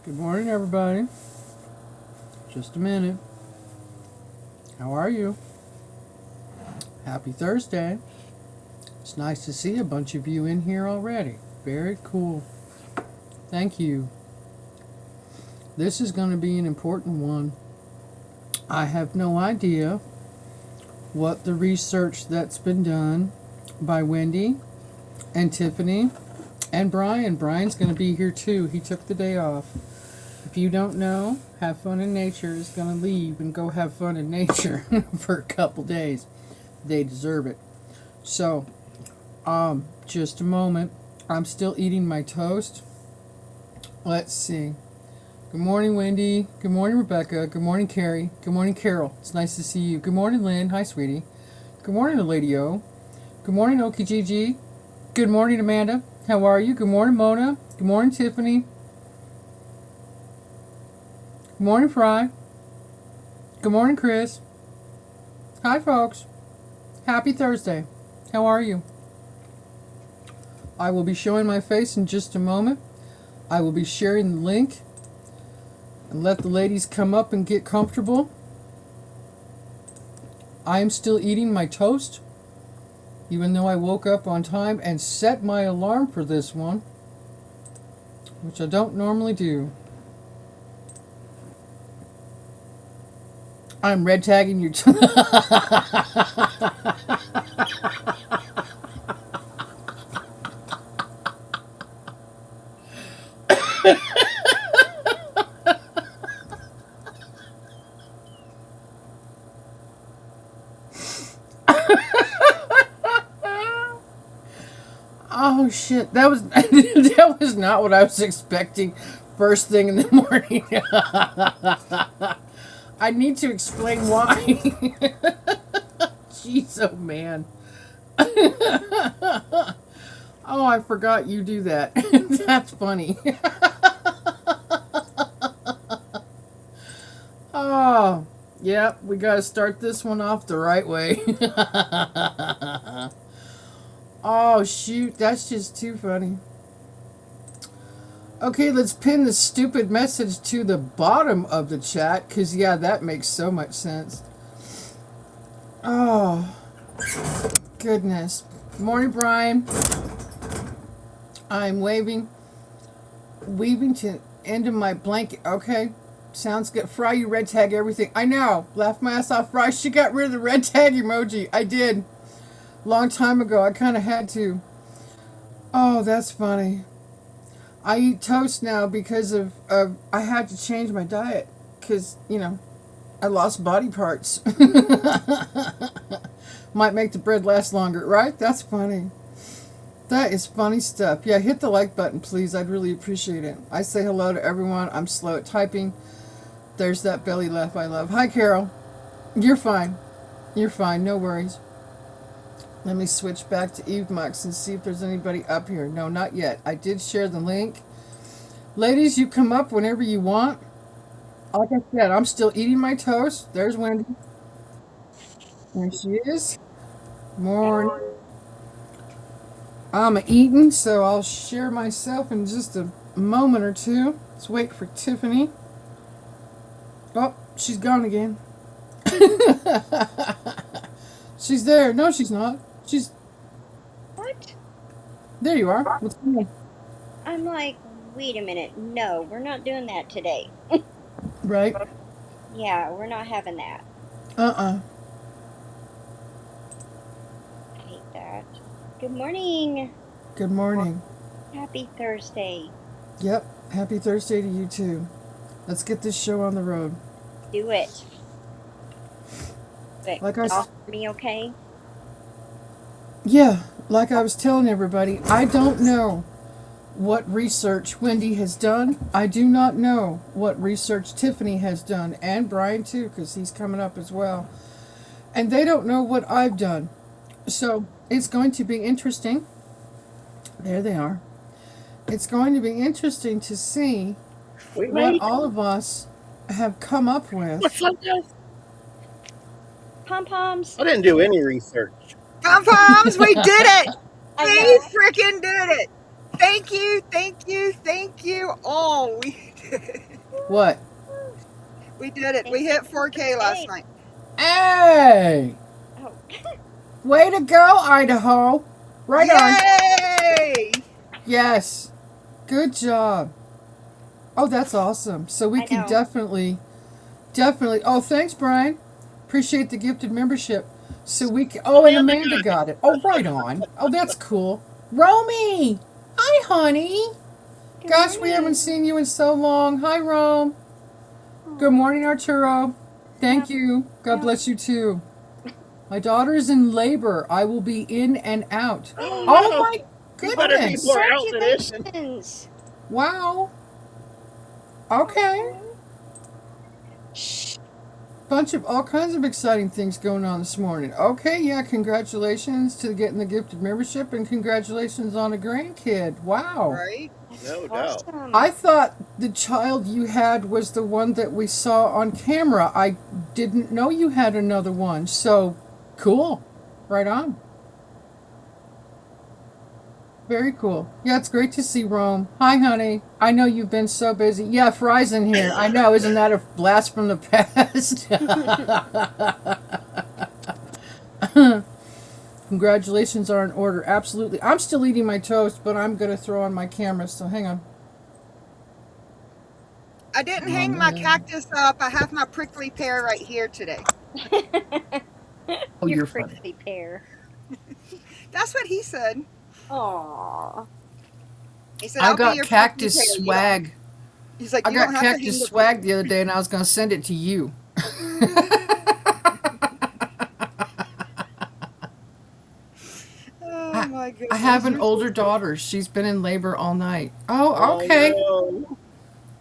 Good morning, everybody. Just a minute. How are you? Happy Thursday. It's nice to see a bunch of you in here already. Very cool. Thank you. This is going to be an important one. I have no idea what the research that's been done by Wendy and Tiffany and Brian. Brian's going to be here too. He took the day off. If you don't know, Have Fun in Nature is going to leave and go have fun in nature for a couple days. They deserve it. So, just a moment. I'm still eating my toast. Let's see. Good morning, Wendy. Good morning, Rebecca. Good morning, Carrie. Good morning, Carol. It's nice to see you. Good morning, Lynn. Hi, sweetie. Good morning, Lady O. Good morning, Okijiji. Good morning, Amanda. How are you? Good morning, Mona. Good morning, Tiffany. Good morning, Fry. Good morning, Chris. Hi, folks. Happy Thursday. How are you? I will be showing my face in just a moment. I will be sharing the link and let the ladies come up and get comfortable. I am still eating my toast, even though I woke up on time and set my alarm for this one, which I don't normally do. I'm red tagging your Oh shit! That was that was not what I was expecting. First thing in the morning. I need to explain why. Jeez, oh man. Oh, I forgot you do that. That's funny. Oh, yeah, we gotta start this one off the right way. Oh, shoot, that's just too funny. Okay, let's pin the stupid message to the bottom of the chat, because, yeah, that makes so much sense. Oh, goodness. Good morning, Brian. I'm weaving to end of my blanket. Okay, sounds good. Fry, you red tag everything. I know. Laugh my ass off. Fry, she got rid of the red tag emoji. I did. Long time ago. I kind of had to. Oh, that's funny. I eat toast now because of I had to change my diet because, I lost body parts. Might make the bread last longer, right? That's funny. That is funny stuff. Yeah, hit the like button, please. I'd really appreciate it. I say hello to everyone. I'm slow at typing. There's that belly laugh I love. Hi, Carol. You're fine. You're fine. No worries. Let me switch back to EveMux and see if there's anybody up here. No, not yet. I did share the link. Ladies, you come up whenever you want. Like I said, I'm still eating my toast. There's Wendy. There she is. More. I'm eating, so I'll share myself in just a moment or two. Let's wait for Tiffany. Oh, she's gone again. She's there. No, she's not. She's. What? There you are. What's going on? I'm like, wait a minute. No, we're not doing that today. Right? Yeah, we're not having that. Uh-uh. I hate that. Good morning. Good morning. Happy Thursday. Yep. Happy Thursday to you, too. Let's get this show on the road. Do it. But Like y'all hear me okay? Yeah, like I was telling everybody, I don't know what research Wendy has done. I do not know what research Tiffany has done, and Brian too, because he's coming up as well. And they don't know what I've done. So it's going to be interesting. There they are. It's going to be interesting to see what all of us have come up with. What's up, guys? Pom-poms. I didn't do any research. Pom-poms, we did it! I We know. freaking did it! Thank you, thank you, thank you. Oh, we did it. What? We did it. We hit 4K last night. Hey! Oh. Way to go, Idaho! Right on. Yay! Yes. Good job. Oh, that's awesome. So we I can know. definitely. Oh, thanks, Brian. Appreciate the gifted membership. So we can. Oh, and Amanda got it. Oh, right on. Oh, that's cool. Romy! Hi, honey. Good Gosh, we morning. haven't seen you in so long. Hi, Rome. Good morning, Arturo. Thank you. God bless you too. My daughter is in labor. I will be in and out. Oh, Oh my You better be goodness. more out for this. Congratulations. Wow. Okay. Shh. Bunch of all kinds of exciting things going on this morning. Okay, yeah, congratulations to getting the gifted membership and congratulations on a grandkid. Wow. Right? No doubt. Awesome. I thought the child you had was the one that we saw on camera. I didn't know you had another one. So cool. Right on. Very cool. Yeah, it's great to see Rome. Hi, honey. I know you've been so busy. Yeah, Fry's in here. I know. Isn't that a blast from the past? Congratulations are in order. Absolutely. I'm still eating my toast, but I'm going to throw on my camera, so hang on. I didn't hang my cactus up. I have my prickly pear right here today. Oh, Your you're funny. prickly pear. That's what he said. Aww. He said, I I'll be got your cactus prickly pear. You swag. don't- He's like, I you got don't have to hang cactus the swag the other day, and I was going to send it to you. Oh my goodness. I have an You're older so- daughter. She's been in labor all night. Oh, okay. Oh,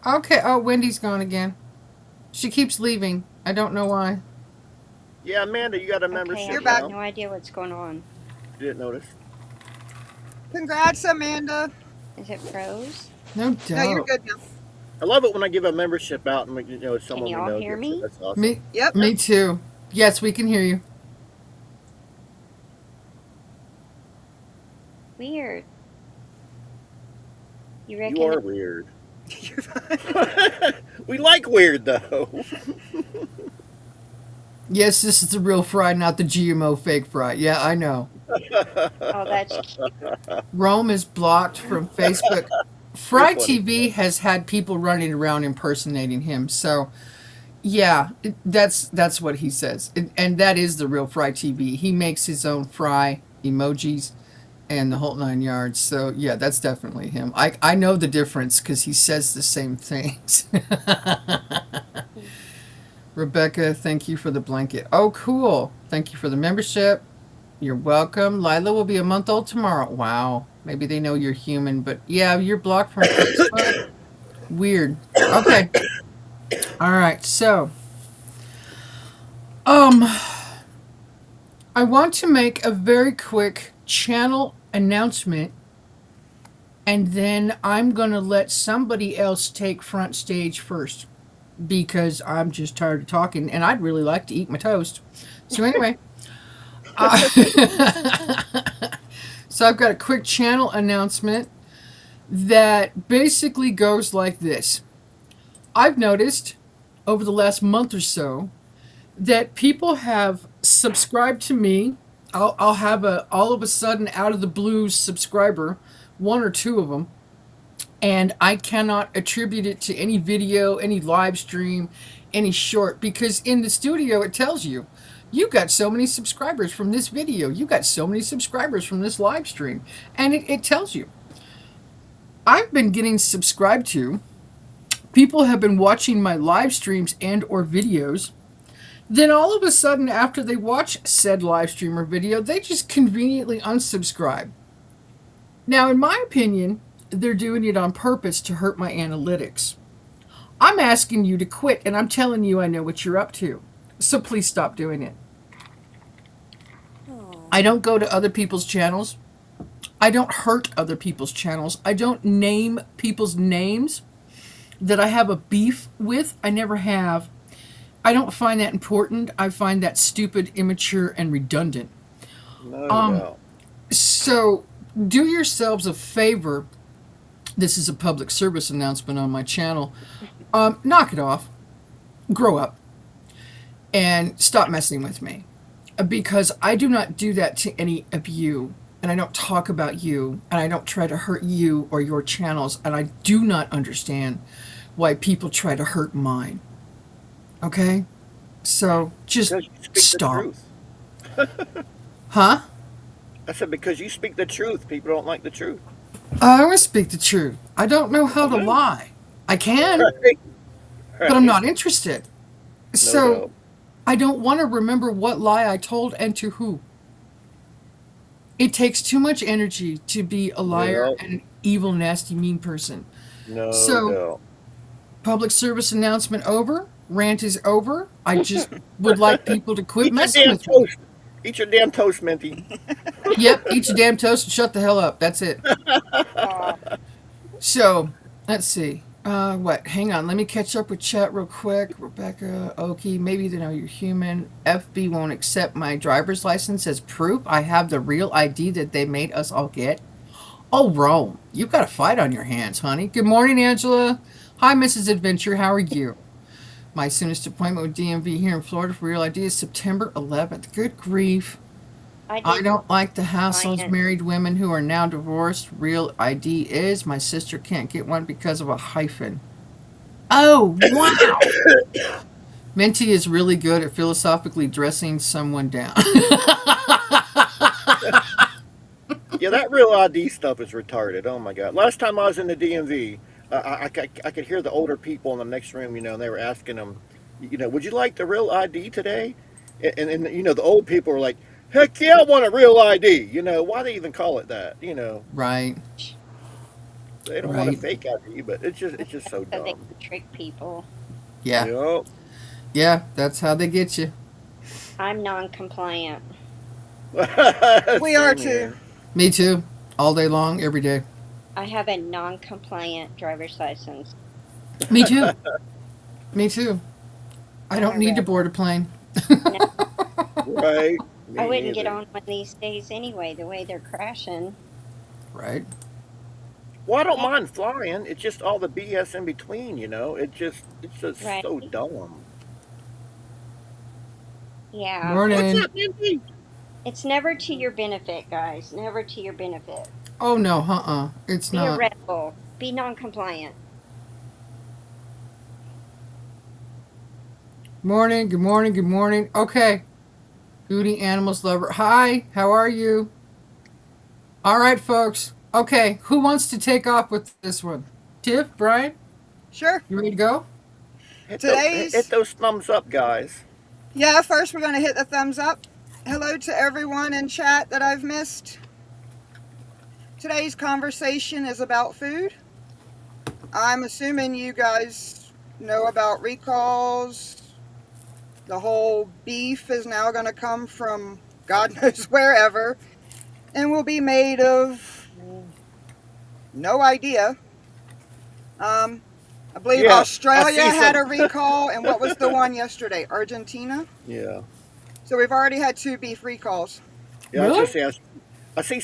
Okay. Oh, Wendy's gone again. She keeps leaving. I don't know why. no. Yeah, Amanda, you got a membership Okay, You're I back. have no idea what's going on. You didn't notice. Congrats, Amanda. Is it froze? No No, you're doubt. good now. I love it when I give a membership out and someone y'all we know hear gets it. me? That's awesome. Me, Yep. me too. Yes, we can hear you. Weird. You reckon? You are weird. You're fine. We like weird though. Yes, this is the real fry, not the GMO fake fry. Yeah, I know. Oh, that's cute. Rome is blocked from Facebook. Fry You're funny. TV has had people running around impersonating him. So, yeah, that's what he says, and that is the real Fry TV. He makes his own fry emojis and the whole 9 yards. So, yeah, that's definitely him. I know the difference because he says the same things. Rebecca, thank you for the blanket. Oh, cool. Thank you for the membership. You're welcome. Lila will be a month old tomorrow. Wow. Maybe they know you're human, but yeah, you're blocked from Facebook. Weird. Okay. All right. So, I want to make a very quick channel announcement, and then I'm going to let somebody else take front stage first because I'm just tired of talking and I'd really like to eat my toast. So anyway, so I've got a quick channel announcement that basically goes like this. I've noticed over the last month or so that people have subscribed to me. I'll have a all of a sudden out of the blue subscriber, one or two of them, and I cannot attribute it to any video, any live stream, any short, because in the studio it tells you, you got so many subscribers from this video, you got so many subscribers from this live stream, and it tells you. I've been getting subscribed to. People have been watching my live streams and or videos. Then all of a sudden, after they watch said live stream or video, they just conveniently unsubscribe. Now, in my opinion, they're doing it on purpose to hurt my analytics. I'm asking you to quit, and I'm telling you I know what you're up to. So please stop doing it. I don't go to other people's channels. I don't hurt other people's channels. I don't name people's names that I have a beef with. I never have. I don't find that important. I find that stupid, immature, and redundant. No doubt. So do yourselves a favor This is a public service announcement on my channel. Knock it off. Grow up. And stop messing with me. Because I do not do that to any of you. And I don't talk about you. And I don't try to hurt you or your channels. And I do not understand why people try to hurt mine. Okay? So just Because you speak stop. the truth. Huh? I said because you speak the truth. People don't like the truth. I always speak the truth. I don't know how to lie. I can, Right. but I'm not interested. No So doubt. I don't want to remember what lie I told and to who. It takes too much energy to be a liar No, and an evil, nasty, mean person. no So, doubt. public service announcement over. Rant is over. I just would like people to quit Eat your messing damn with me. toast. Eat your damn toast, Minty. Yep, eat your damn toast and shut the hell up. That's it. Aw. So, let's see. What? Hang on. Let me catch up with chat real quick. Rebecca, Oki, maybe they know you're human. FB won't accept my driver's license as proof. I have the real ID that they made us all get. Oh, Rome, you've got a fight on your hands, honey. Good morning, Angela. Hi, Mrs. Adventure. How are you? My soonest appointment with DMV here in Florida for real ID is September 11th. Good grief. I I did don't like the hassles mine. married women who are now divorced. Real ID is my sister can't get one because of a hyphen. Oh, wow. Minty is really good at philosophically dressing someone down. Yeah, that real ID stuff is retarded. Oh my god! Last time I was in the DMV, I could hear the older people in the next room. And they were asking them, would you like the real ID today? And the old people were like, heck yeah, I want a real ID. Why they even call it that? Right, They don't want a right. fake ID, but it's just so so they dumb. can trick people. Yeah, Yup. yeah, that's how they get you. I'm non-compliant. We are Same too. here. Me too. All day long, every day. I have a non-compliant driver's license. Me too. Me too. I I'm don't a need to rebel. board a plane. No, Right? I Me wouldn't get neither. on one these days anyway, the way they're crashing. Right? Well, I don't Yeah, mind flying. It's just all the BS in between. It's just right. so dumb. Yeah. What's Morning. up, Minty? It's never to your benefit, guys. Never to your benefit. Oh no, it's Be a not. rebel. Be non-compliant. Morning, good morning, good morning. Okay. Goody Animals Lover. Hi, how are you? All right, folks. Okay, who wants to take off with this one? Tiff, Brian, Sure. you ready to go? Today's, Hit those thumbs up, guys. yeah, first we're going to hit the thumbs up. Hello to everyone in chat that I've missed. Today's conversation is about food. I'm assuming you guys know about recalls. The whole beef is now going to come from God knows wherever and will be made of no idea. I believe Yeah, I Australia see had a some. recall, and what was the one yesterday? Argentina? Yeah, So we've already had 2 beef recalls. yeah. I was Really? just asking. I see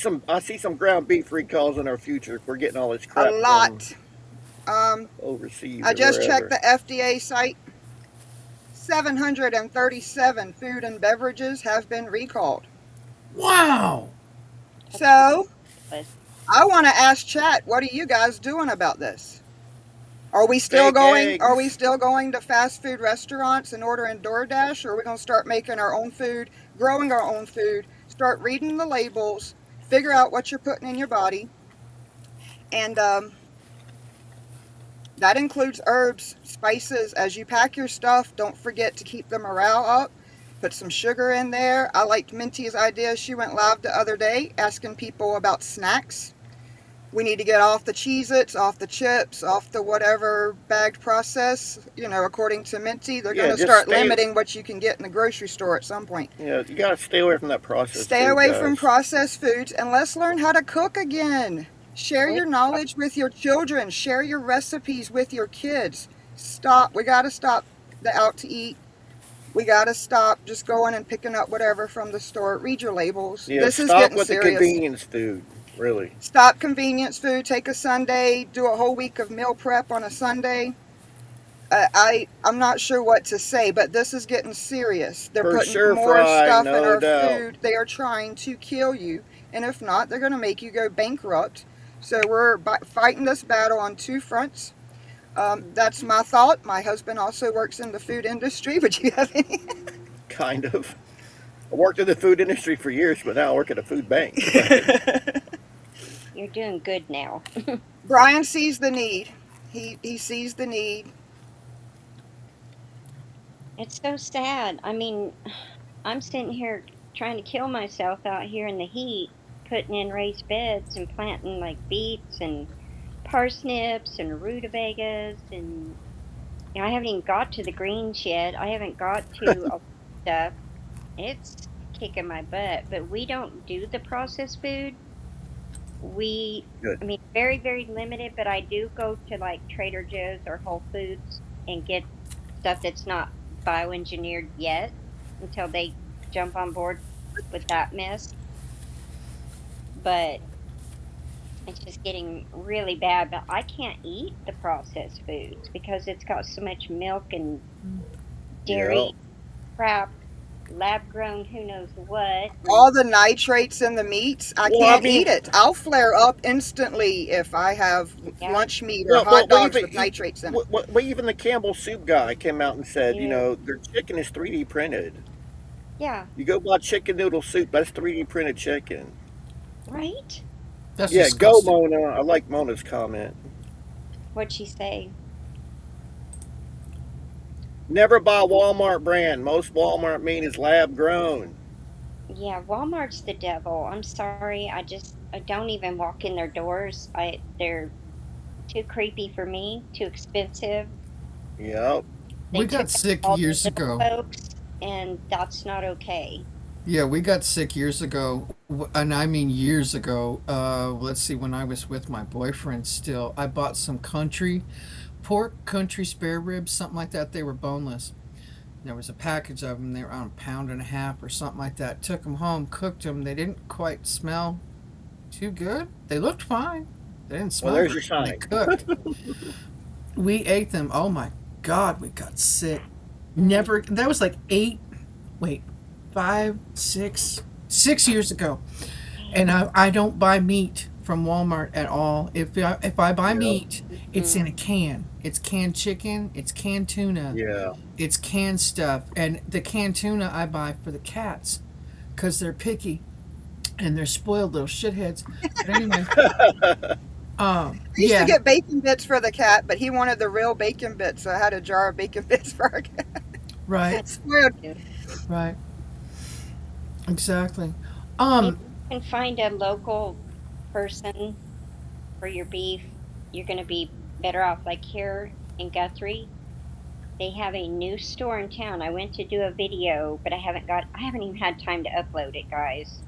some ground beef recalls in our future if we're getting all this A crap from lot. Um, overseas I or just checked wherever. the FDA site. 737 food and beverages have been recalled. Wow. That's So ridiculous. I want to ask chat, what are you guys doing about this? Are we still Fake going? Are we eggs. still going to fast food restaurants and ordering DoorDash, or are we going to start making our own food, growing our own food, start reading the labels, figure out what you're putting in your body, and that includes herbs, spices. As you pack your stuff, don't forget to keep the morale up. Put some sugar in there. I liked Minty's idea. She went live the other day asking people about snacks. We need to get off the Cheez-Its, off the chips, off the whatever bagged process. According to Minty, they're going Yeah, to just start stay. limiting what you can get in the grocery store at some point. Yeah, you gotta stay away from that processed Stay food, away from guys. processed foods, and let's learn how to cook again. Share your knowledge with your children. Share your recipes with your kids. Stop. We got to stop the out to eat. We got to stop just going and picking up whatever from the store. Read your labels. Yeah, This is stop getting with the serious. convenience food. Really? Stop convenience food, take a Sunday, do a whole week of meal prep on a Sunday. I'm not sure what to say, but this is getting serious. They're For putting sure, more Fry, stuff in no our doubt. food. They are trying to kill you, and if not, they're going to make you go bankrupt. So we're fighting this battle on two fronts. That's my thought. My husband also works in the food industry. Would you have any? Kind of. I worked in the food industry for years, but now I work at a food bank. Go ahead. You're doing good now. Brian sees the need. He sees the need. It's so sad. I mean, I'm sitting here trying to kill myself out here in the heat, putting in raised beds and planting like beets and parsnips and rutabagas, and I haven't even got to the greens yet. I haven't got to all stuff. It's kicking my butt, but we don't do the processed food. Good. I mean, very, very limited, but I do go to like Trader Joe's or Whole Foods and get stuff that's not bioengineered yet until they jump on board with that mess. But it's just getting really bad. But I can't eat the processed foods because it's got so much milk and Yeah. dairy crap, lab grown, who knows what. All the nitrates in the meats, I Well, I can't mean, eat it. I'll flare up instantly if I have Yeah. lunch meat or well, hot dogs even with nitrates in it. even the Campbell Soup guy came out and said, you Yeah. know, their chicken is 3D printed. Yeah, You go buy chicken noodle soup, that's 3D printed chicken. right? That's Yeah, go disgusting. Mona. I like Mona's comment. What'd she say? Never buy Walmart brand. Most Walmart meat is lab grown. Yeah, Walmart's the devil. I'm sorry. I don't even walk in their doors. They're too creepy for me, too expensive. Yep. They We got took sick all the years little ago. folks, and that's not okay. Yeah, we got sick years ago, and I mean years ago. Let's see, when I was with my boyfriend still, I bought some country pork, country spare ribs, something like that. They were boneless. There was a package of them. They were on a pound and a half or something like that. Took them home, cooked them. They didn't quite smell too good. They looked fine. They didn't Well, smell there's good your when they sign. cooked. We ate them. Oh my God, we got sick. Never. That was like wait, 6 years ago. And I don't buy meat from Walmart at all. If I buy Yep. meat, it's in Mm-mm. a can. It's canned chicken. It's canned tuna. Yeah. It's canned stuff. And the canned tuna I buy for the cats because they're picky and they're spoiled little shitheads. But anyway, I used to yeah, get bacon bits for the cat, but he wanted the real bacon bits, so I had a jar of bacon bits for our cat. right, That's Spoiled. good. right, exactly. If Um, you can find a local person for your beef, you're going to be better off. Like here in Guthrie, they have a new store in town. I went to do a video, but I haven't even had time to upload it, guys.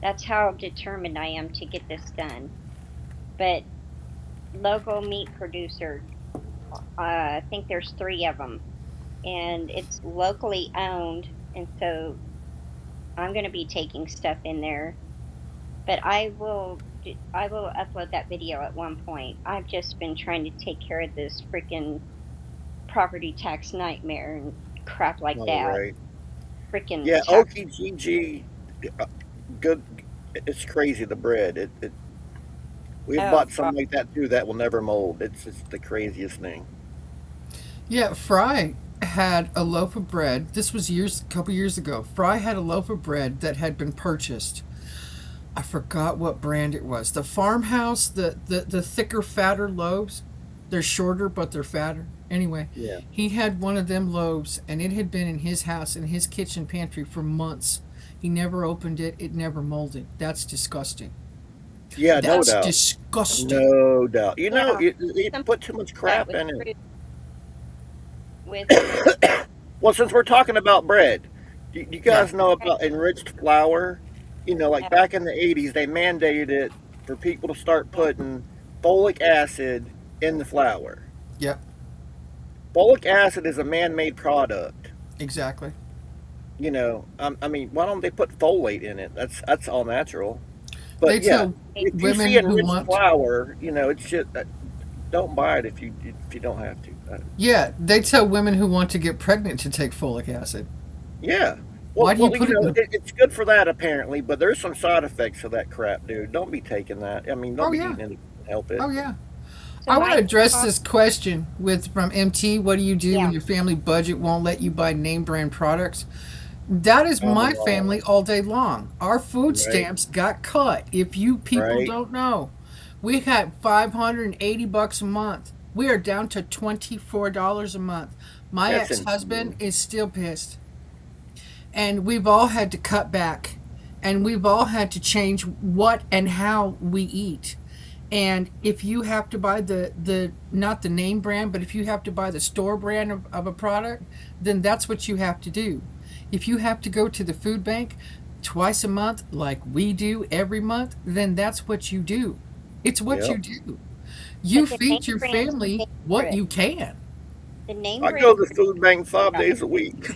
That's how determined I am to get this done. But local meat producer, I think there's three of them, and it's locally owned, and so I'm going to be taking stuff in there. But I will upload that video at one point. I've just been trying to take care of this freaking property tax nightmare and crap like All that. right. Freaking Yeah, tax. OKGG, good. It's crazy, the bread. We've Oh, bought God. something like that too that will never mold. It's the craziest thing. yeah, Fry had a loaf of bread. This was a couple years ago. Fry had a loaf of bread that had been purchased. I forgot what brand it was. The Farmhouse, the thicker, fatter loaves. They're shorter, but they're fatter. Anyway, Yeah. he had one of them loaves, and it had been in his house, in his kitchen pantry for months. He never opened it. It never molded. That's disgusting. Yeah, no That's doubt. disgusting. No doubt. You know, Yeah, you some put too much that crap with in it. fruit, with Well, since we're talking about bread, do you Yeah. guys know about enriched flour? You know, like back in the 80s, they mandated it for people to start putting folic acid in the flour. Yep, Folic acid is a man made product. exactly. You know, I mean, why don't they put folate in it? That's all natural. But They yeah, tell if you women see who enriched want, flour, it's just don't buy it if you don't have to. yeah, they tell women who want to get pregnant to take folic acid. Yeah. Why do you put it in the? It's good for that apparently, but there's some side effects of that crap, dude. Don't be taking that. I mean, don't Oh be yeah, eating it. Help it. oh yeah. So I want my to address top, this question with from MT. What do you do when yeah, your family budget won't let you buy name brand products? That is my Oh, family all day long. Our food right, stamps got cut. If you people right. don't know, we had $580 a month. We are down to $24 a month. My That's ex-husband insane. is still pissed. And we've all had to cut back. And we've all had to change what and how we eat. And if you have to buy the not the name brand, but if you have to buy the store brand of a product, then that's what you have to do. If you have to go to the food bank twice a month, like we do every month, then that's what you do. It's what you Yep. do. but You the name feed your brands are family what dangerous. you can, The name I go brands to the food bank are 5 days a week.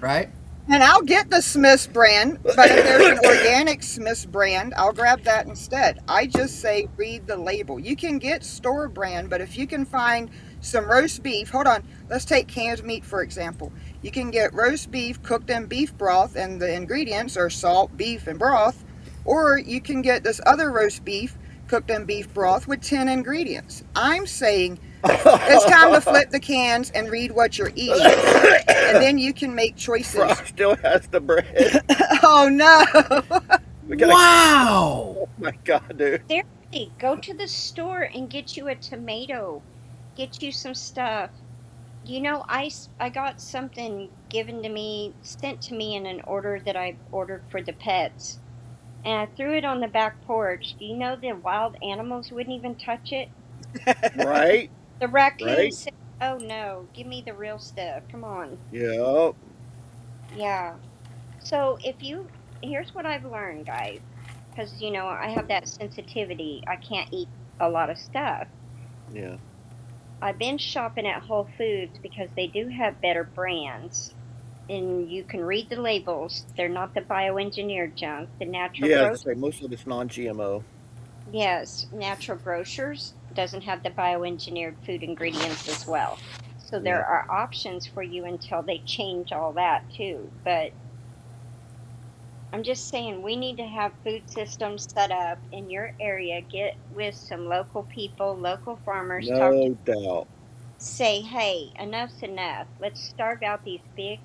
right? And I'll get the Smith's brand, but if there's an organic Smith's brand, I'll grab that instead. I just say read the label. You can get store brand, but if you can find some roast beef, hold on, let's take canned meat for example. You can get roast beef cooked in beef broth, and the ingredients are salt, beef, and broth, or you can get this other roast beef cooked in beef broth with 10 ingredients. I'm saying it's time to flip the cans and read what you're eating, and then you can make choices. Frost still has the bread. Oh no! We gotta. Wow. Oh my god, dude. seriously, go to the store and get you a tomato, get you some stuff. I got something given to me, sent to me in an order that I ordered for the pets. And I threw it on the back porch. Do you know the wild animals wouldn't even touch it? Right, The raccoon right. said, "Oh no, give me the real stuff. Come on." Yep. Yeah. So here's what I've learned, guys, because I have that sensitivity. I can't eat a lot of stuff. Yeah. I've been shopping at Whole Foods because they do have better brands, and you can read the labels. They're not the bioengineered junk. The natural Yeah, as I growth, say, most of it's non-GMO. yes, Natural Grocers doesn't have the bioengineered food ingredients as well. So there Yeah. are options for you until they change all that too. But I'm just saying we need to have food systems set up in your area. Get with some local people, local farmers, talk to, No doubt. say, hey, enough's enough. Let's starve out these big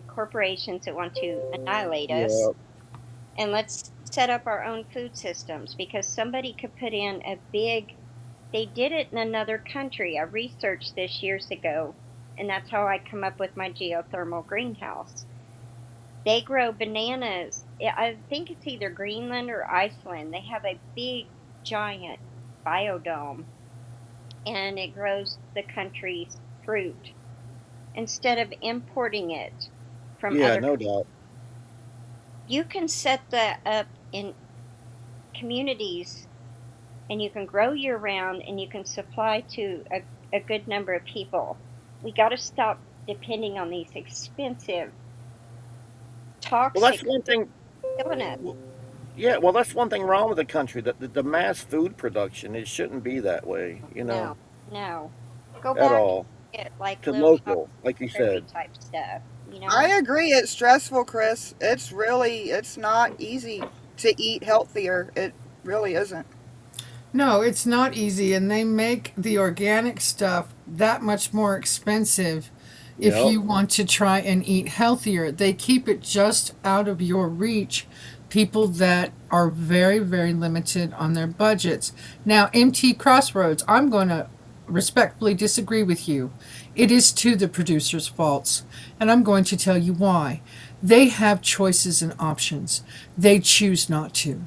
corporations that want to annihilate us, Yep. and let's set up our own food systems, because somebody could put in a big, they did it in another country. I researched this years ago, and that's how I come up with my geothermal greenhouse. They grow bananas. I think it's either Greenland or Iceland. They have a big, giant biodome, and it grows the country's fruit instead of importing it from Yeah, other. no doubt. You can set that up in communities, and you can grow year round, and you can supply to a good number of people. We got to stop depending on these expensive, Well, that's toxic, one thing. killing us. Yeah, well, that's one thing wrong with the country, that the mass food production, it shouldn't be that way, No, no. Go at back all. and get like To Little Shop local, like you Country said. type stuff. I agree. It's stressful, Chris. It's not easy to eat healthier. It really isn't. No, it's not easy, and they make the organic stuff that much more expensive if Yep. you want to try and eat healthier. They keep it just out of your reach. People that are very, very limited on their budgets. Now, MT Crossroads, I'm going to respectfully disagree with you. It is to the producer's faults, and I'm going to tell you why. They have choices and options. They choose not to.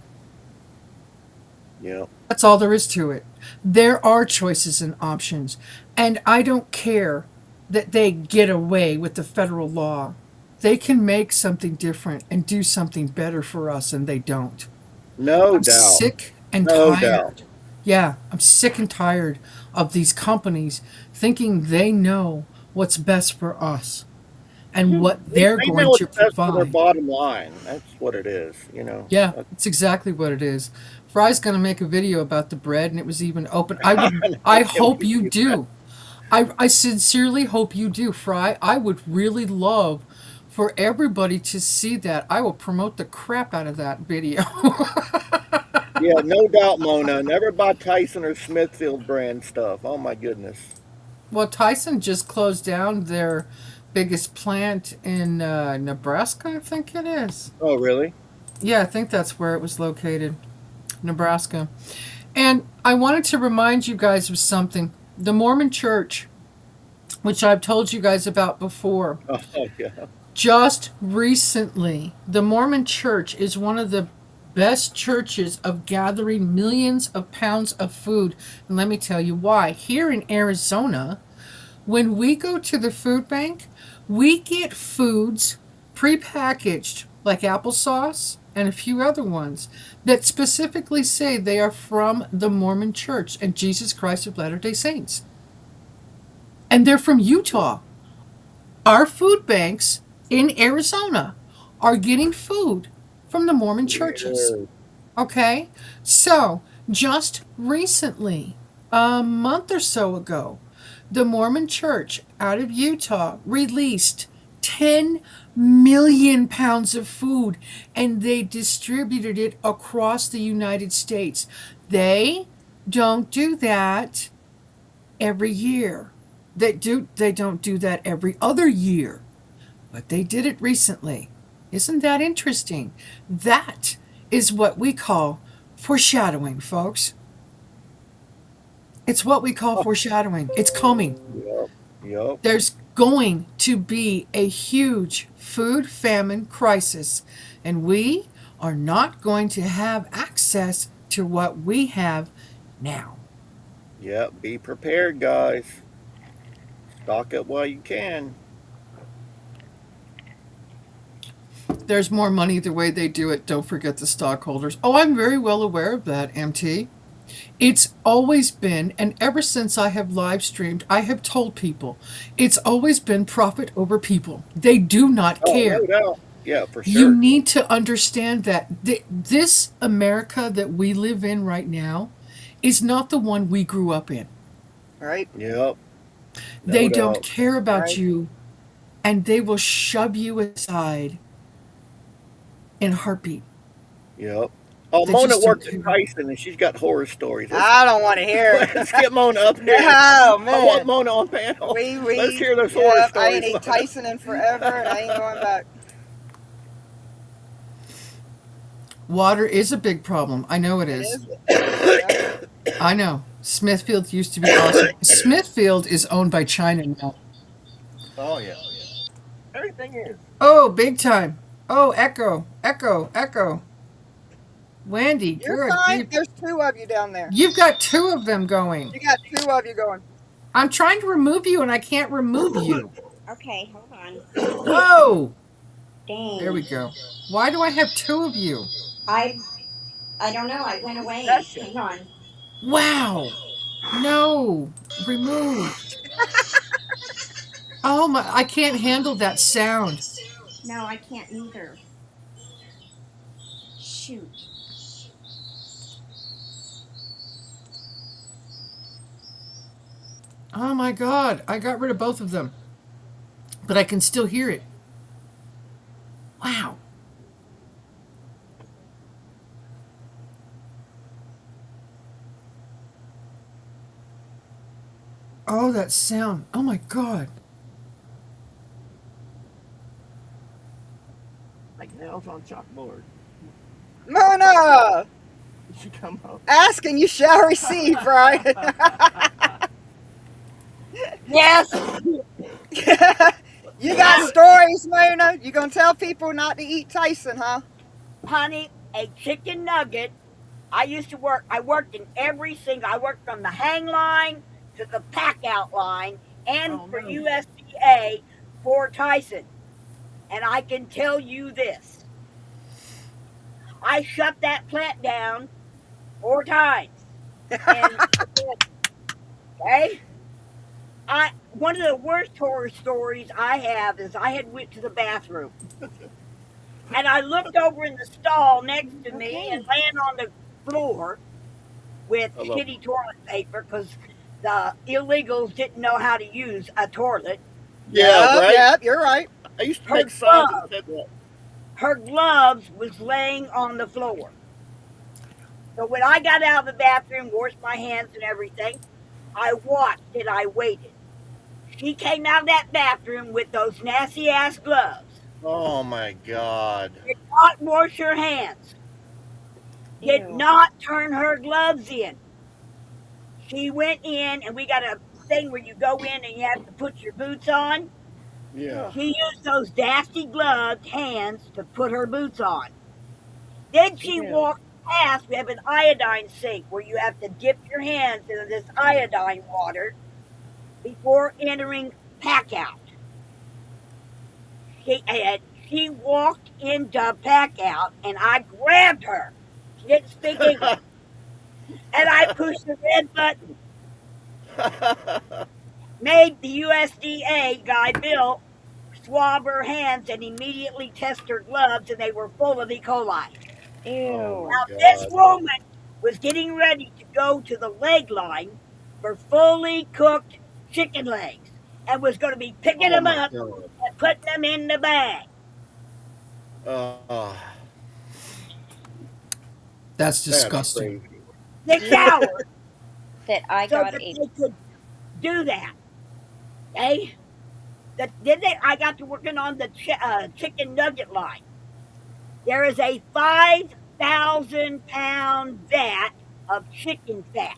Yep. That's all there is to it. There are choices and options. And I don't care that they get away with the federal law. They can make something different and do something better for us, and they don't. No I'm doubt. sick and No doubt. tired. Yeah, I'm sick and tired of these companies thinking they know what's best for us. and what they're They going know to what's best for their provide. bottom line. That's what it is, you know. Yeah, it's exactly what it is. Fry's going to make a video about the bread, and it was even open. I would. I I can't hope wait to you see that. do. I sincerely hope you do, Fry. I would really love for everybody to see that. I will promote the crap out of that video. Yeah, no doubt, Mona. Never buy Tyson or Smithfield brand stuff. Oh my goodness. Well, Tyson just closed down their biggest plant in Nebraska, I think it is. Oh really? Yeah, I think that's where it was located, Nebraska. And I wanted to remind you guys of something. The Mormon Church, which I've told you guys about before, Oh yeah. just recently, the Mormon Church is one of the best churches of gathering millions of pounds of food. And let me tell you why. Here in Arizona, when we go to the food bank, we get foods prepackaged like applesauce and a few other ones that specifically say they are from the Mormon Church and Jesus Christ of Latter-day Saints. And they're from Utah. Our food banks in Arizona are getting food from the Mormon churches. Weird. Okay? So, just recently, a month or so ago, the Mormon Church out of Utah released 10 million pounds of food and they distributed it across the United States. They don't do that every year. They don't do that every other year. But they did it recently. Isn't that interesting? That is what we call foreshadowing, folks. It's what we call foreshadowing. It's coming. Yep. Yep. There's going to be a huge food famine crisis, and we are not going to have access to what we have now. Yep. Be prepared, guys. Stock up while you can. There's more money the way they do it. Don't forget the stockholders. Oh, I'm very well aware of that, MT. It's always been, and ever since I have live streamed, I have told people, it's always been profit over people. They do not Oh, care. no doubt. Yeah, for You sure. need to understand that this America that we live in right now is not the one we grew up in. Right? Yep. No They don't doubt. care about Right. you, and they will shove you aside in a heartbeat. Yep. Oh, They Mona just don't works at care. Tyson and she's got horror stories. I don't want to hear it. Let's get Mona up here. No, I want man. Mona on panel. We, Let's hear those horror yep, I stories. ain't ate Mona. Tyson in forever, and I ain't going back. Water is a big problem. I know it It is. is. Yeah. I know. Smithfield used to be awesome. Smithfield is owned by China now. Oh yeah. Everything is. Oh, big time. Oh, echo, echo, echo. Wendy, You're good. fine. There's two of you down there. You've got two of them going. You got two of you going. I'm trying to remove you and I can't remove you. Okay, hold on. Whoa! Dang. There we go. Why do I have two of you? I don't know. I went away. Gotcha. Hang on. Wow! No! Removed. Oh my, I can't handle that sound. No, I can't either. Shoot. Oh my god, I got rid of both of them. But I can still hear it. Wow. Oh, that sound. Oh my god. Like nails on chalkboard. Mona! You should come up. Ask and you shall receive, right? Yes. You got stories, Mona? You gonna tell people not to eat Tyson, huh? Honey, a chicken nugget. I worked in every single, I worked from the hang line to the pack out line and for USDA for Tyson. And I can tell you this. I shut that plant down 4 times. And, okay? one of the worst horror stories I have is I had went to the bathroom and I looked over in the stall next to me and laying on the floor with I love shitty toilet paper because the illegals didn't know how to use a toilet. Yeah, right. Yep, you're right. I used to Her make signs glove, that said that. her gloves was laying on the floor. So when I got out of the bathroom, washed my hands and everything, I watched and I waited. She came out of that bathroom with those nasty ass gloves. Oh my God. Did not wash her hands. Did Ew. not turn her gloves in. She went in, and we got a thing where you go in and you have to put your boots on. Yeah. She used those nasty gloved hands to put her boots on. Then she Ew. walked past. We have an iodine sink where you have to dip your hands into this iodine water before entering pack out. She walked into pack out, and I grabbed her. She didn't speak English. And I pushed the red button. Made the USDA guy Bill swab her hands and immediately test her gloves, and they were full of E. coli. Ew. Oh Now, my this God. woman was getting ready to go to the leg line for fully cooked chicken legs and was going to be picking Oh them my up God. and putting them in the bag. Uh, That's that's disgusting. crazy. 6 hours That I so got that a they could do that. Okay? I got to working on the chicken nugget line. There is a 5,000-pound vat of chicken fat.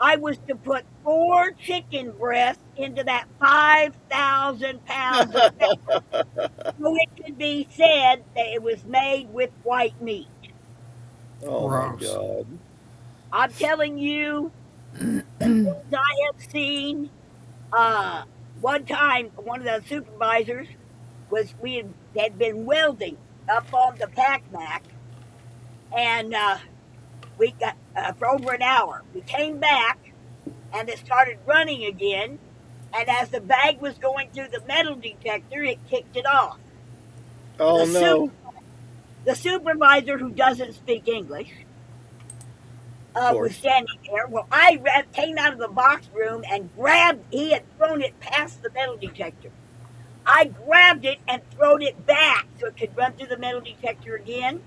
I was to put 4 chicken breasts into that 5,000 pounds of fat, so it could be said that it was made with white meat. Oh my Gross. God. I'm telling you, the things I have seen. One time, one of the supervisors had been welding up on the Pac-Mac, and we got for over an hour. We came back, and it started running again. And as the bag was going through the metal detector, it kicked it off. Oh The no. The supervisor, who doesn't speak English, Of was course. standing there. Well, I came out of the box room and grabbed. He had thrown it past the metal detector. I grabbed it and thrown it back so it could run through the metal detector again.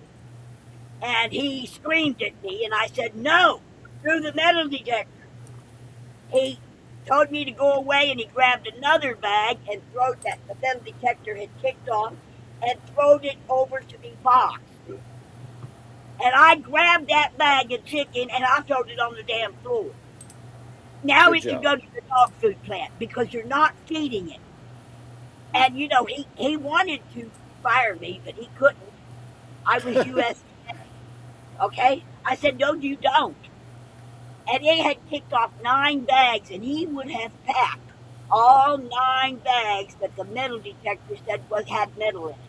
And he screamed at me, and I said, "No, through the metal detector." He told me to go away, and he grabbed another bag and threw that the metal detector had kicked off and thrown it over to the box. And I grabbed that bag of chicken and I threw it on the damn floor. Now Good it can job. go to the dog food plant because you're not feeding it. And you know, he wanted to fire me, but he couldn't. I was USDA. Okay? I said, "No, you don't." And he had kicked off 9 bags, and he would have packed all 9 bags that the metal detector said had metal in it.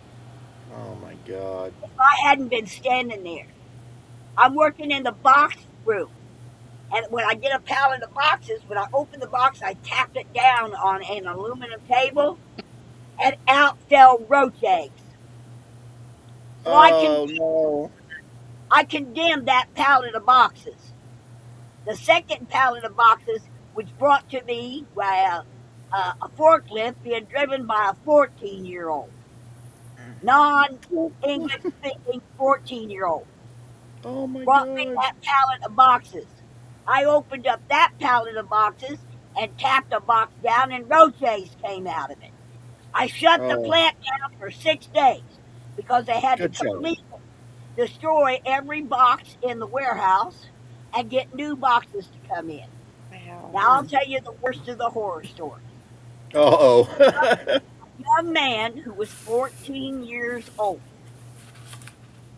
Oh my God. If I hadn't been standing there. I'm working in the box room. And when I get a pallet of boxes, when I open the box, I tap it down on an aluminum table, and out fell roach eggs. So Oh no. I condemned that pallet of boxes. The second pallet of boxes was brought to me by a forklift being driven by a 14-year-old, non-English speaking 14-year-old. Oh my Brought me God. that pallet of boxes. I opened up that pallet of boxes and tapped a box down, and roach eggs came out of it. I shut the Oh, plant down for 6 days because they had to good job. completely destroy every box in the warehouse and get new boxes to come in. wow. Now I'll tell you the worst of the horror stories. Uh-oh. A young man who was 14 years old,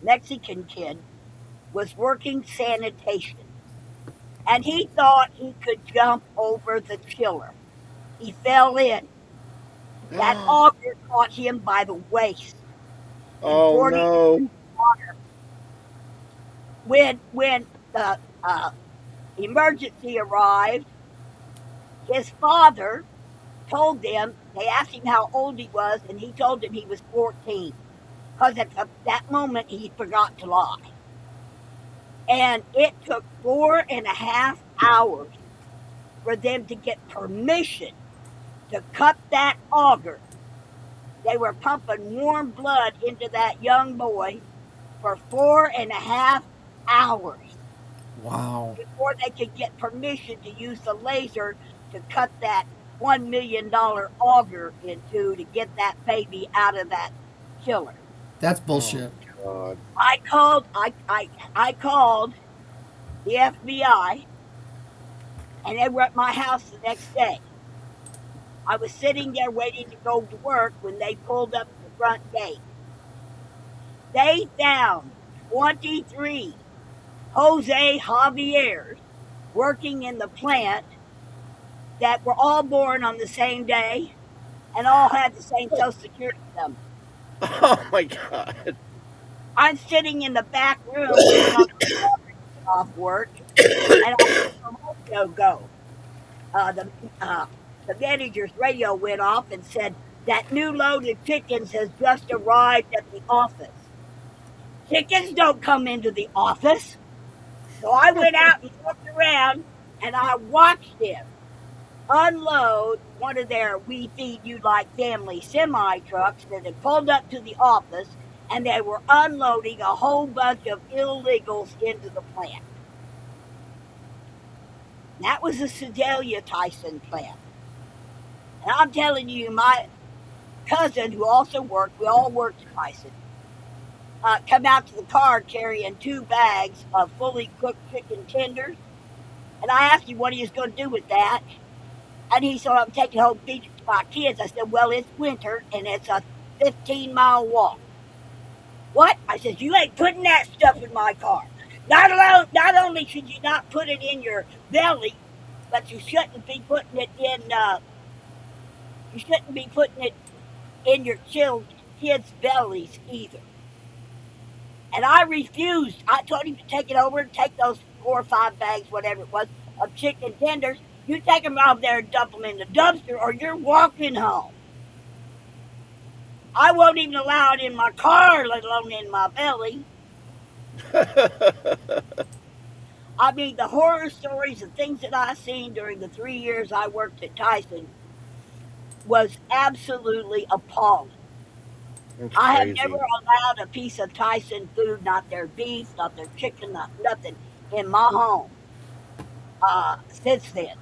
Mexican kid, was working sanitation. And he thought he could jump over the chiller. He fell in. That auger caught him by the waist and Oh poured him no. water. When the emergency arrived, His father told them, they asked him how old he was, and he told them he was 14. Because at that moment, he forgot to lie. And it took 4.5 hours for them to get permission to cut that auger. They were pumping warm blood into that young boy for 4.5 hours Wow. before they could get permission to use the laser to cut that $1 million auger into to get that baby out of that killer. That's bullshit. God. I called the FBI, and they were at my house the next day. I was sitting there waiting to go to work when they pulled up the front gate. They found 23 Jose Javiers working in the plant that were all born on the same day and all had the same Social Security number. Oh my God. I'm sitting in the back room waiting on the father to get off work, and I hear the radio go. The manager's radio went off and said that new load of chickens has just arrived at the office. Chickens don't come into the office. So I went out and looked around, and I watched them unload one of their We Feed You Like Family semi trucks that had pulled up to the office, and they were unloading a whole bunch of illegals into the plant. That was the Sedalia Tyson plant. And I'm telling you, my cousin, who also worked, we all worked at Tyson, come out to the car carrying 2 bags of fully cooked chicken tenders. And I asked him what he was going to do with that. And he said, I'm taking home to feed it to my kids. I said, well, it's winter and it's a 15-mile walk. What? I said, you ain't putting that stuff in my car. Not only should you not put it in your belly, but you shouldn't be putting it in your kids' bellies either. And I refused. I told him to take it over and take those 4 or 5 bags, whatever it was, of chicken tenders. You take them out there and dump them in the dumpster, or you're walking home. I won't even allow it in my car, let alone in my belly. I mean, the horror stories and things that I've seen during the 3 years I worked at Tyson was absolutely appalling. It's I have crazy. never allowed a piece of Tyson food, not their beef, not their chicken, nothing, in my home since then.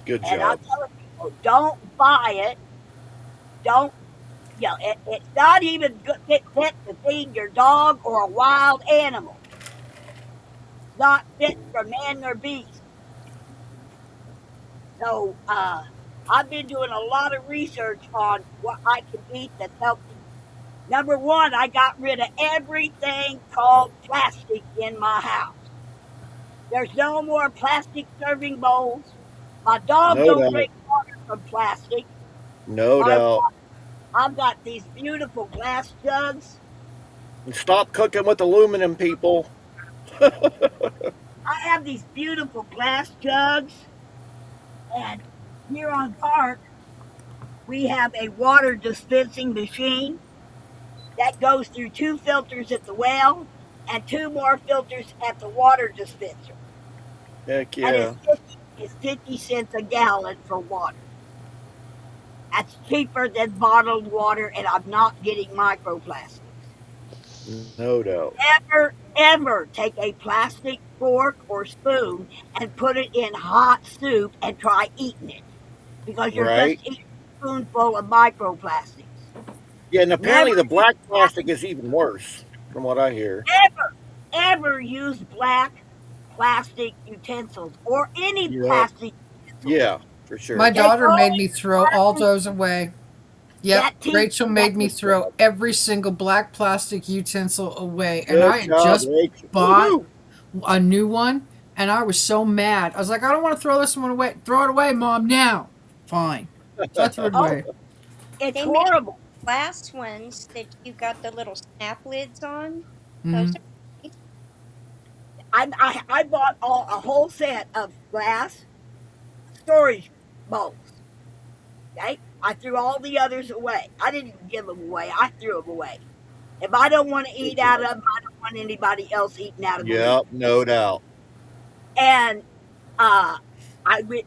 Good And I'm job. telling people, don't buy it. Don't, it's not even good fit to feed your dog or a wild animal. It's not fit for man or beast. So I've been doing a lot of research on what I can eat that's healthy. Number one, I got rid of everything called plastic in my house. There's no more plastic serving bowls. My dog No don't doubt. drink water from plastic. No doubt. I've got these beautiful glass jugs. And stop cooking with aluminum, people. I have these beautiful glass jugs. And here on Park, we have a water dispensing machine that goes through 2 filters at the well and 2 more filters at the water dispenser. Heck And yeah. it's 50 cents a gallon for water. That's cheaper than bottled water, and I'm not getting microplastics. No doubt. Ever take a plastic fork or spoon and put it in hot soup and try eating it, because you're Right. just eating a spoonful of microplastics. Yeah, and apparently Never the black plastic is even worse, from what I hear. ever use black plastic utensils or any Yeah. plastic utensils. Yeah, for sure. My They daughter call made it me throw all plastic. those away. Yep, That teach Rachel you made that me to throw every single black plastic utensil away, and Good I had job, just Rachel. bought Woohoo! a new one, and I was so mad. I was like, I don't want to throw this one away. Throw it away, Mom, now. Fine. So I threw it Oh, away. it's They make horrible. glass ones that you got the little snap lids on. Mhm. Those are nice. I bought a whole set of glass storage bowls. Okay? I threw all the others away. I didn't even give them away. I threw them away. If I don't want to eat out of them, I don't want anybody else eating out of them either. Yep, no doubt. And uh, I re-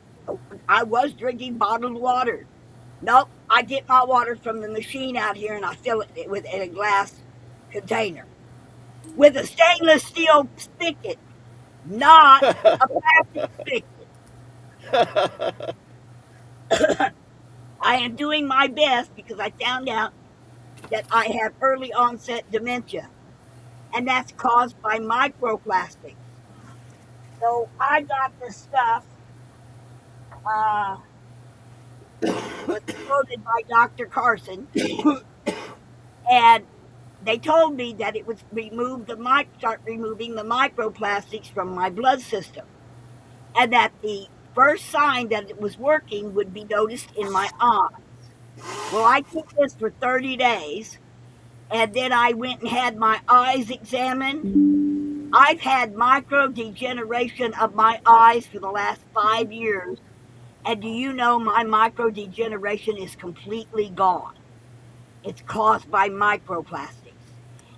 I was drinking bottled water. Nope, I get my water from the machine out here and I fill it with in a glass container with a stainless steel spigot, not a plastic spigot. I am doing my best because I found out that I have early onset dementia, and that's caused by microplastics. So I got this stuff uh, was quoted by Dr. Carson, and they told me that it would start removing the microplastics from my blood system, and that the first sign that it was working would be noticed in my eyes. Well, I took this for 30 days, and then I went and had my eyes examined. I've had micro degeneration of my eyes for the last 5 years. And do you know my micro degeneration is completely gone? It's caused by microplastics.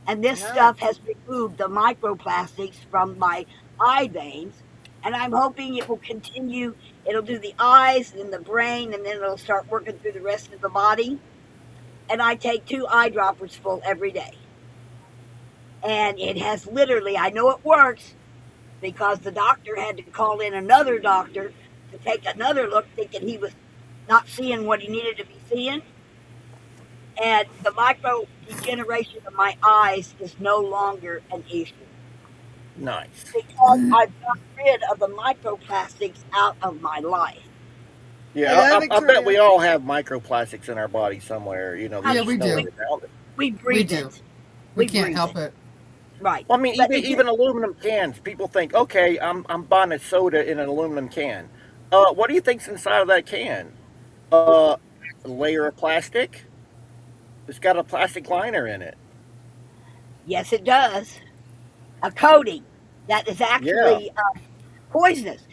And this stuff has removed the microplastics from my eye veins. And I'm hoping it will continue. It'll do the eyes and the brain, and then it'll start working through the rest of the body. And I take 2 eyedroppers full every day. And it has literally, I know it works because the doctor had to call in another doctor to take another look, thinking he was not seeing what he needed to be seeing. And the micro degeneration of my eyes is no longer an issue Nice. because I've got rid of the microplastics out of my life. Yeah, Hello, I bet Victoria. we all have microplastics in our body somewhere. You know, Yeah, just we know do. it about it. We We breathe do. it. We We can't breathe help it. it. Right. Well, I mean, But even aluminum cans. People think, okay, I'm buying a soda in an aluminum can. What do you think's inside of that can? A layer of plastic. It's got a plastic liner in it. yes, it does. A coating that is Yeah, actually poisonous.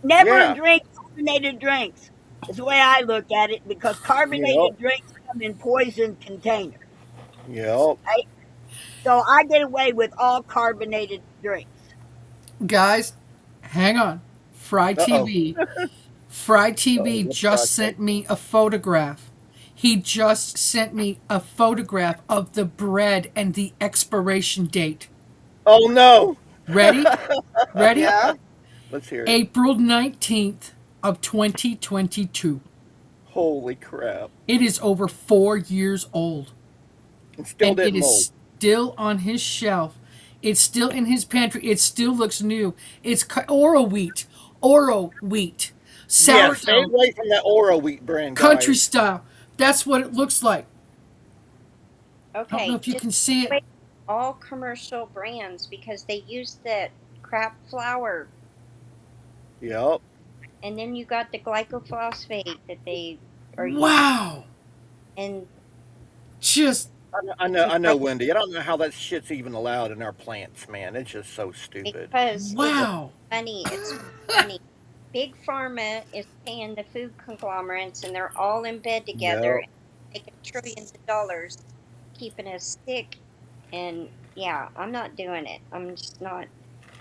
Never yeah, drink carbonated drinks. Is the way I look at it because yep, carbonated drinks come in poisoned containers. yep. Right? So I get away with all carbonated drinks. Guys, hang on. Fry Uh oh. TV. Fry Oh, TV what's that just say? sent me a photograph. He just sent me a photograph of the bread and the expiration date. Oh no. Ready? Ready? Yeah. Let's hear it. April 19th of 2022. Holy crap! It is over 4 years old. It still And it didn't mold. is still on his shelf. It's still in his pantry. It still looks new. It's Oro wheat. Oro wheat. Yeah, stay Sourdough. away from that Oro wheat brand, Country guys. style. That's what it looks like. I don't know Okay, if you just can see it. wait all commercial brands because they use that crap flour. Yep. And then you got the glycophosphate that they are using. Wow. And Just I know, Wendy. I don't know how that shit's even allowed in our plants, man. It's just so stupid. because wow. it's money. Big Pharma is paying the food conglomerates, and they're all in bed together, Yep. and making trillions of dollars, keeping us sick. And yeah, I'm not doing it. I'm just not.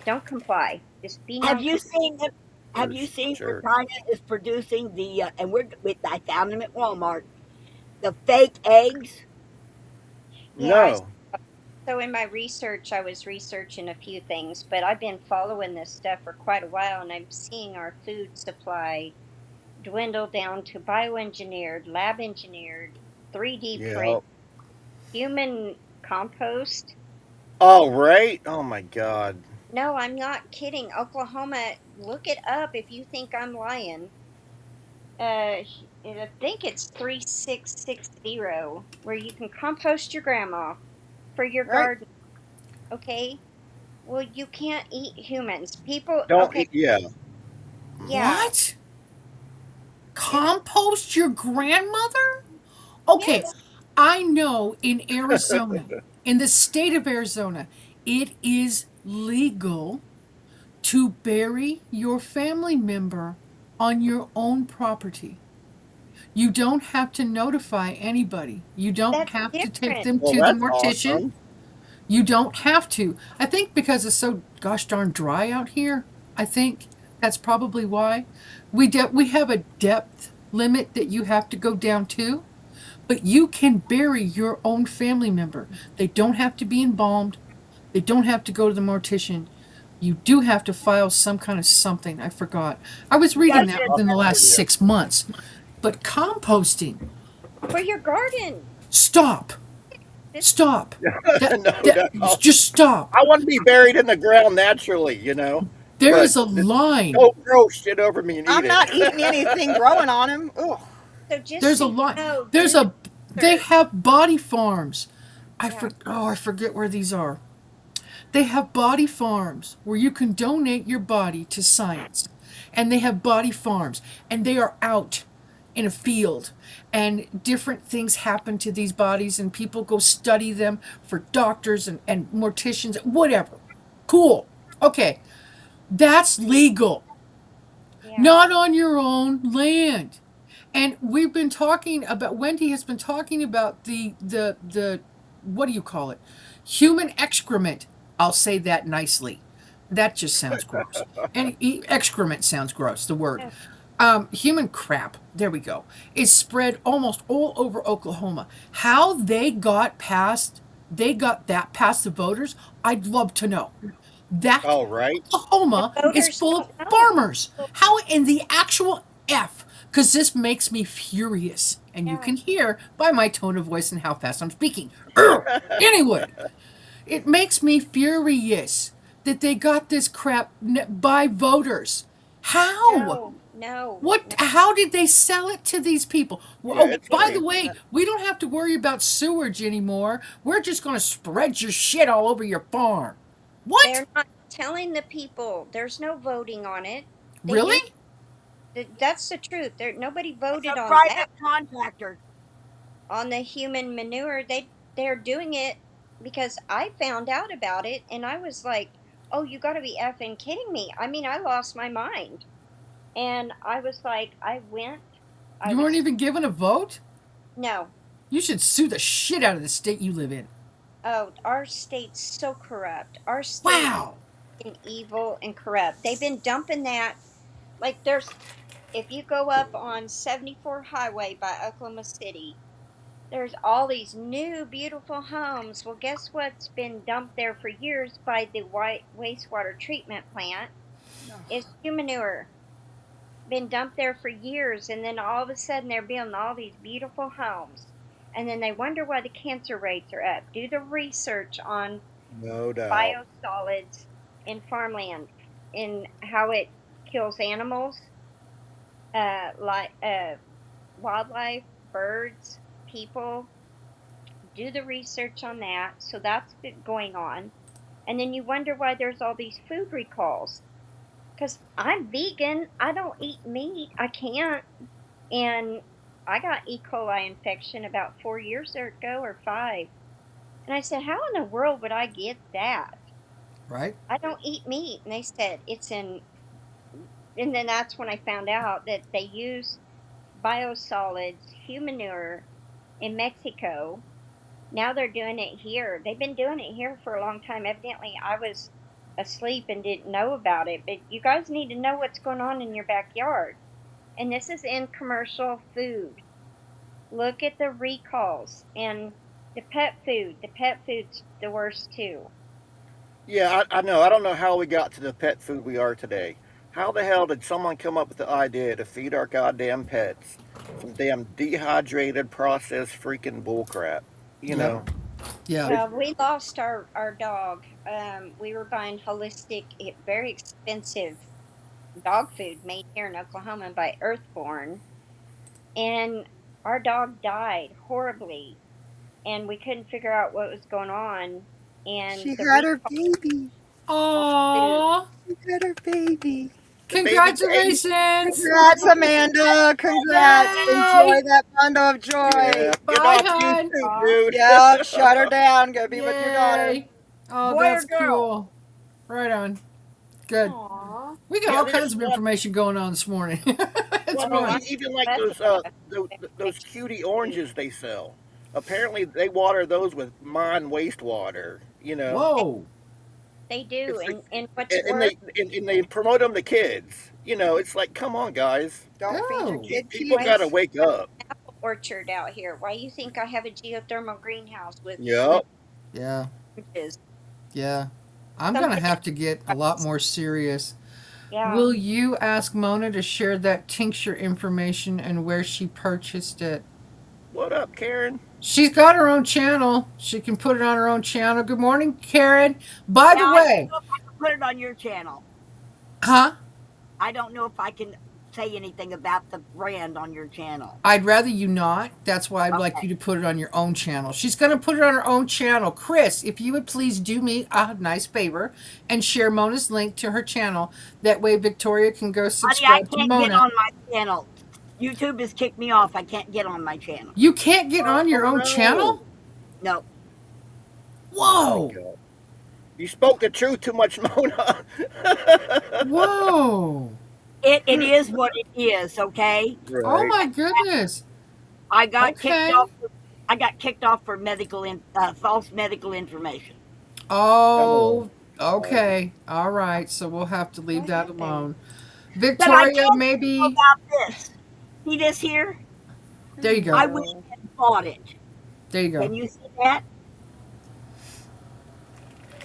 Don't comply. Just be Have nice. you seen them? Have you For seen where sure. China is producing the and I found them at Walmart, the fake eggs? Yeah, No. so in my research, I was researching a few things, but I've been following this stuff for quite a while, and I'm seeing our food supply dwindle down to bioengineered, lab engineered, 3D print, Yep. human compost. Oh, right. Oh my God. No, I'm not kidding. Oklahoma, look it up if you think I'm lying. I think it's 3660 where you can compost your grandma for your Right. garden. Okay? Well, you can't eat humans. People, Don't okay, eat. Yeah. yeah, What? Compost your grandmother? Okay, yes. I know in Arizona, in the state of Arizona, it is legal to bury your family member on your own property. You don't have to notify anybody. You don't That's have to take different. them Well, to the that's mortician. awesome. You don't have to. I think because it's so gosh darn dry out here, I think that's probably why. We have a depth limit that you have to go down to, but you can bury your own family member. They don't have to be embalmed. They don't have to go to the mortician. You do have to file some kind of something. I forgot. I was reading Yes, that yes. within the last Yeah. 6 months. But composting, For your garden. stop. Stop. No. Just stop. I want to be buried in the ground naturally, you know. There But is a line. don't throw shit over me and eat I'm it. not eating anything growing on him. Ugh. So just There's a so you line. know, There's do a. They research. have body farms. Yeah. I forget where these are. They have body farms where you can donate your body to science. And they have body farms. And they are out in a field. And different things happen to these bodies. And people go study them for doctors and morticians, whatever. Cool. Okay. That's legal. Yeah. Not on your own land. And we've been talking about, Wendy has been talking about the what do you call it? Human excrement. I'll say that nicely. That just sounds gross. And excrement sounds gross, the word. Human crap, there we go, is spread almost all over Oklahoma. How they got that past the voters, I'd love to know. That All right. Oklahoma The is voters full of don't know. farmers. How in the actual F? Because this makes me furious. And you Yeah. can hear by my tone of voice and how fast I'm speaking. Anyway, it makes me furious that they got this crap by voters. How? No. What? How did they sell it to these people? Yeah, Oh, it's by funny. the way, we don't have to worry about sewage anymore. We're just going to spread your shit all over your farm. What? They're not telling the people. There's no voting on it. They Really? That's the truth. Nobody It's voted a on private that. contractor. On the human manure, they're doing it because I found out about it and I was like, "Oh, you got to be effing kidding me!" I mean, I lost my mind, and I was like, I went. I You was weren't even given a vote? no. You should sue the shit out of the state you live in. Oh, our state's so corrupt. Our state Wow. is evil and corrupt. They've been dumping that. Like if you go up on 74 Highway by Oklahoma City, there's all these new beautiful homes. Well, guess what's been dumped there for years by the wastewater treatment plant is human manure. Been dumped there for years, and then all of a sudden they're building all these beautiful homes. And then they wonder why the cancer rates are up. Do the research on No doubt. biosolids in farmland and how it kills animals, wildlife, birds, people. Do the research on that. So that's been going on. And then you wonder why there's all these food recalls. Because I'm vegan. I don't eat meat. I can't. And I got E. coli infection about 4 years ago or 5. And I said, how in the world would I get that? Right? I don't eat meat. And they said it's in. And then that's when I found out that they use biosolids, human manure in Mexico. Now they're doing it here. They've been doing it here for a long time. Evidently, I was asleep and didn't know about it. But you guys need to know what's going on in your backyard. And this is in commercial food. Look at the recalls and the pet food. The pet food's the worst too. Yeah, I know. I don't know how we got to the pet food we are today. How the hell did someone come up with the idea to feed our goddamn pets some damn dehydrated, processed freaking bullcrap? You know? Yeah. Well, we lost our dog. We were buying holistic, very expensive dog food made here in Oklahoma by Earthborn. And our dog died horribly. And we couldn't figure out what was going on. And She the had her recall- baby. Aww. She had her baby. Congratulations. Congrats, Amanda. Congrats. Yay. Enjoy that bundle of joy. Yeah. Bye, Get off hon. YouTube, dude. Yeah, shut her down. Go be with your daughter. Yay. Oh, Boy or that's girl? cool. Right on. Good. Aw. We got Yeah, all they kinds just of want. information going on this morning. It's Well, no, fun. even like those cutie oranges they sell. Apparently, they water those with mine wastewater. You know, Whoa. They do, it's like, and what's and worse, they promote them to kids. You know, it's like, come on, guys, Don't feed your Oh. kid people why do got to cuties. wake I have up. an apple orchard out here? Why do you think I have a geothermal greenhouse with Yep. Yeah. oranges? Yeah. I'm going to Something have to get a lot else. more serious. Yeah. Will you ask Mona to share that tincture information and where she purchased it? What up, Karen? She's got her own channel. She can put it on her own channel. Good morning, Karen. By the Now I don't way, know if I can put it on your channel. huh? I don't know if I can say anything about the brand on your channel. I'd rather you not. That's why I'd like Okay. you to put it on your own channel. She's going to put it on her own channel. Chris, if you would please do me a nice favor and share Mona's link to her channel. That way Victoria can go Honey, I subscribe to can't get Mona. on my channel. YouTube has kicked me off. I can't get on my channel. You can't get on your Oh own channel? No. Oh my Whoa. god! You spoke the truth too much, Mona. Whoa. It is what it is, okay? Oh Right. my goodness. I got Okay. kicked off. I got kicked off for false medical information. Oh, okay. All right. So we'll have to leave What that happened? alone. But I Victoria, told you maybe. about this. See this here? There you I go. went and bought it. There you Can go. you see that?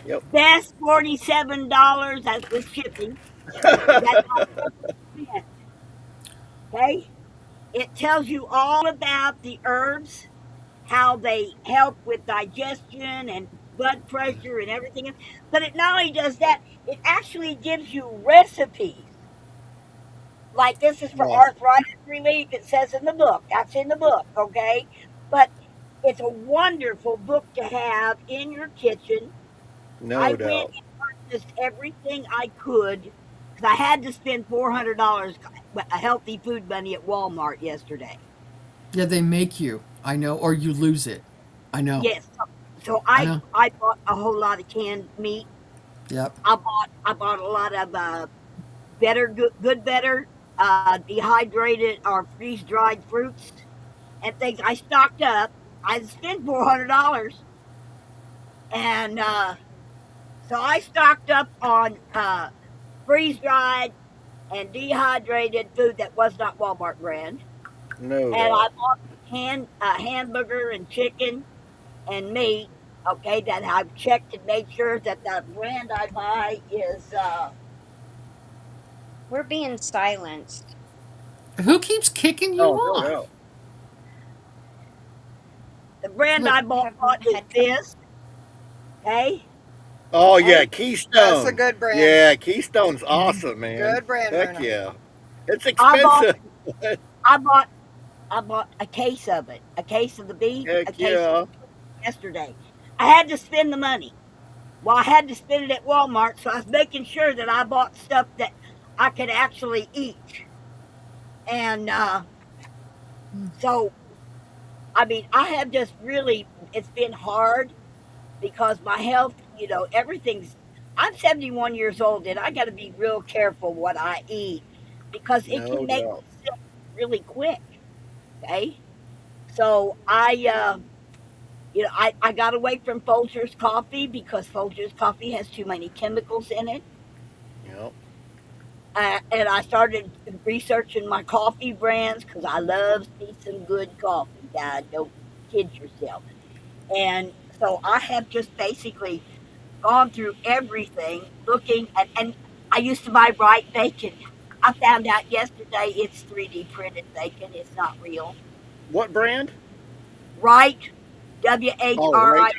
Yep. Best $47. That's with shipping. That's not 50%. Okay? It tells you all about the herbs, how they help with digestion and blood pressure and everything else. But it not only does that, it actually gives you recipes. Like this is for Oh, arthritis relief. It says in the book. That's in the book, okay? But it's a wonderful book to have in your kitchen. I no went doubt. and purchased everything I could because I had to spend $400 a healthy food money at Walmart yesterday. Yeah, they make you. I know. Or you lose it. I know. Yes, so I know. I bought a whole lot of canned meat. Yep. I bought a lot of better dehydrated or freeze dried fruits and things. I stocked up. I spent $400, and so I stocked up on freeze dried and dehydrated food that was not Walmart brand. No And I doubt. bought hamburger and chicken and meat. Okay, that I've checked and made sure that the brand I buy is We're being silenced. Who keeps kicking you Oh, no off? doubt. the brand Look, I Have bought you is had trouble? this. Okay, Oh yeah, That's a Keystone. good brand. Yeah, Keystone's awesome, man. Good brand, Heck Myrna. yeah. It's I bought expensive. I bought I bought a case of it, a case of the beef, a Heck case yeah. of yesterday. I had to spend the money. Well, I had to spend it at Walmart, so I was making sure that I bought stuff that I could actually eat. And so, I mean, I have just really, it's been hard because my health, everything's, I'm 71 years old and I got to be real careful what I eat because it No can make me doubt. sick really quick. Okay. So I got away from Folgers coffee because Folgers coffee has too many chemicals in it. Yep. And I started researching my coffee brands because I love me some good coffee. Don't kid yourself. And so I have just basically gone through everything looking at, and I used to buy Wright bacon. I found out yesterday it's 3D printed bacon. It's not real. What brand? Wright, Oh, WHRI, right.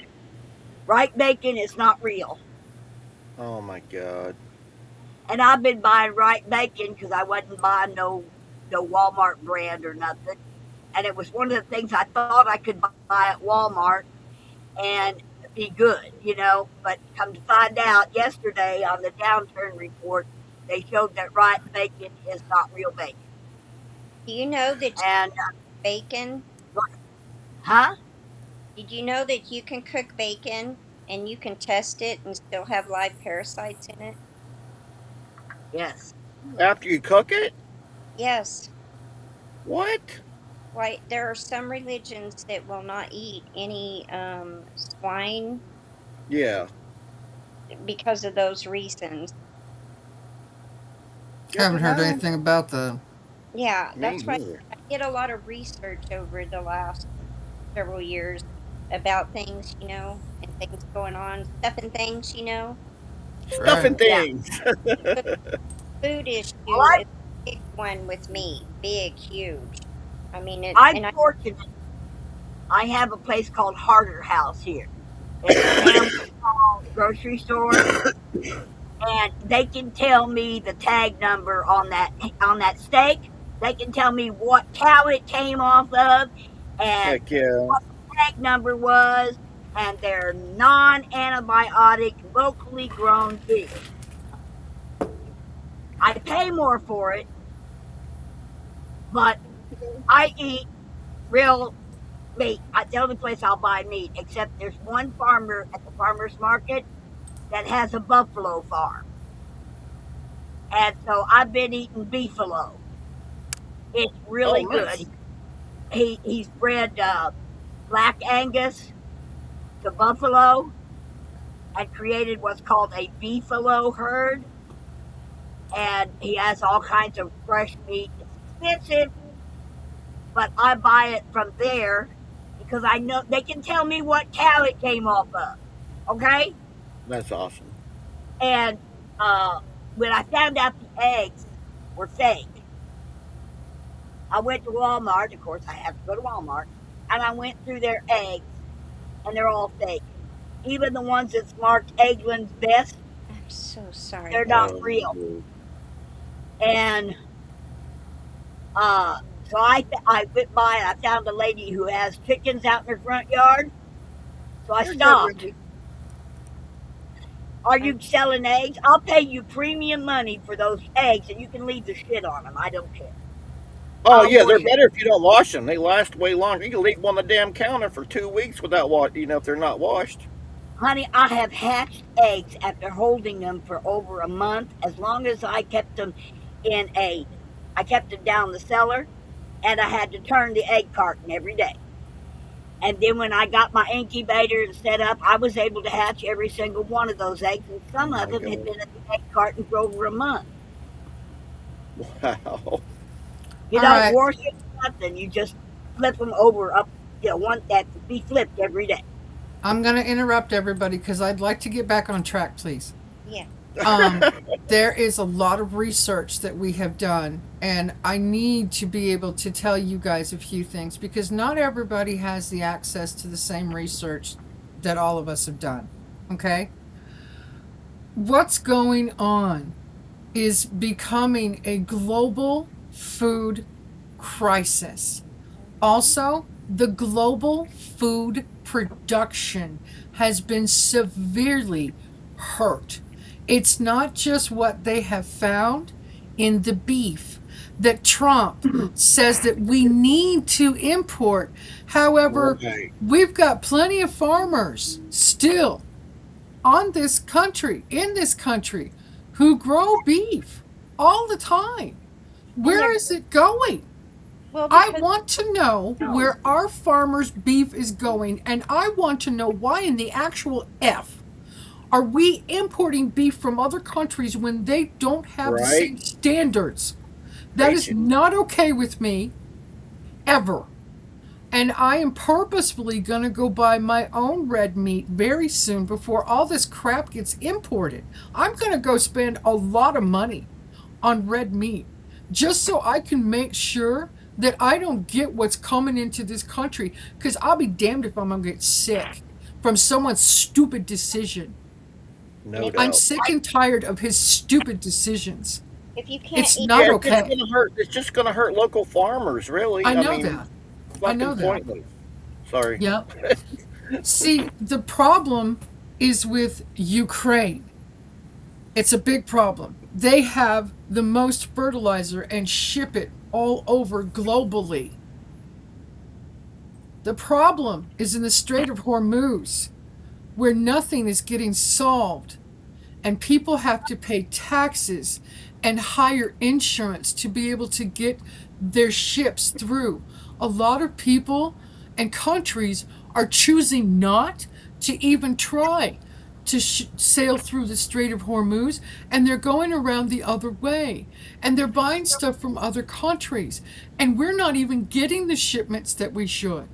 Wright bacon is not real. Oh my God. And I've been buying Wright bacon because I wasn't buying no Walmart brand or nothing. And it was one of the things I thought I could buy at Walmart and be good, But come to find out yesterday on the downturn report, they showed that Wright bacon is not real bacon. Do you know that And, bacon? huh? Did you know that you can cook bacon and you can test it and still have live parasites in it? Yes. After you cook it? Yes. What? Why, there are some religions that will not eat any swine Yeah. because of those reasons. Good to Haven't heard know. anything about that. Yeah, Me that's why neither. I did a lot of research over the last several years about things, and things going on, stuff and things, Stuff Right. and things. The food Well, issue is a big one with me. Big, huge. I mean, I'm and I, fortunate. I have a place called Harder House here. It's a family-owned grocery store, and they can tell me the tag number on that steak. They can tell me what cow it came off of, and Heck yeah. what the tag number was, and they're non-antibiotic, locally grown beef. I pay more for it, but I eat real meat. It's the only place I'll buy meat, except there's one farmer at the farmer's market that has a buffalo farm. And so I've been eating beefalo. It's Oh, really nice. good. He's bred Black Angus to buffalo and created what's called a beefalo herd. And he has all kinds of fresh meat. It's expensive, but I buy it from there because I know they can tell me what cow it came off of. Okay? That's awesome. And when I found out the eggs were fake, I went to Walmart. Of course, I have to go to Walmart. And I went through their eggs, and they're all fake. Even the ones that's marked Eggland's Best, I'm so sorry. they're not Oh, real. dude. And so I went by and I found a lady who has chickens out in her front yard. So I You're good, stopped. Ricky. Are you selling eggs? I'll pay you premium money for those eggs, and you can leave the shit on them. I don't care. Oh I'll yeah, they're wash it. better if you don't wash them. They last way longer. You can leave them on the damn counter for 2 weeks without if they're not washed. Honey, I have hatched eggs after holding them for over a month. As long as I kept them I kept them down the cellar, and I had to turn the egg carton every day. And then when I got my incubator set up, I was able to hatch every single one of those eggs, and some Oh of my them had God. been at the egg carton for over a month. Wow. You All don't right. wash it or nothing. You just flip them over up. One that to be flipped every day. I'm going to interrupt everybody because I'd like to get back on track, please. Yeah. There is a lot of research that we have done, and I need to be able to tell you guys a few things because not everybody has the access to the same research that all of us have done. Okay? What's going on is becoming a global food crisis. Also, the global food production has been severely hurt. It's not just what they have found in the beef that Trump says that we need to import. However, Right. we've got plenty of farmers still in this country, who grow beef all the time. Where is it going? Well, I because want to know where our farmers' beef is going, and I want to know why in the actual F are we importing beef from other countries when they don't have the same Right. standards? That is Preaching. not okay with me, ever. And I am purposefully going to go buy my own red meat very soon before all this crap gets imported. I'm going to go spend a lot of money on red meat just so I can make sure that I don't get what's coming into this country, because I'll be damned if I'm going to get sick from someone's stupid decision. No I'm doubt. sick and tired of his stupid decisions. if you can't It's eat, not Yeah, it's just okay. gonna hurt. It's just gonna hurt local farmers, really. I know mean, that. I fucking know that. pointless. Sorry. Yep. See, the problem is with Ukraine. It's a big problem. They have the most fertilizer and ship it all over globally. The problem is in the Strait of Hormuz, where nothing is getting solved, and people have to pay taxes and hire insurance to be able to get their ships through. A lot of people and countries are choosing not to even try to sail through the Strait of Hormuz, and they're going around the other way, and they're buying stuff from other countries, and we're not even getting the shipments that we should.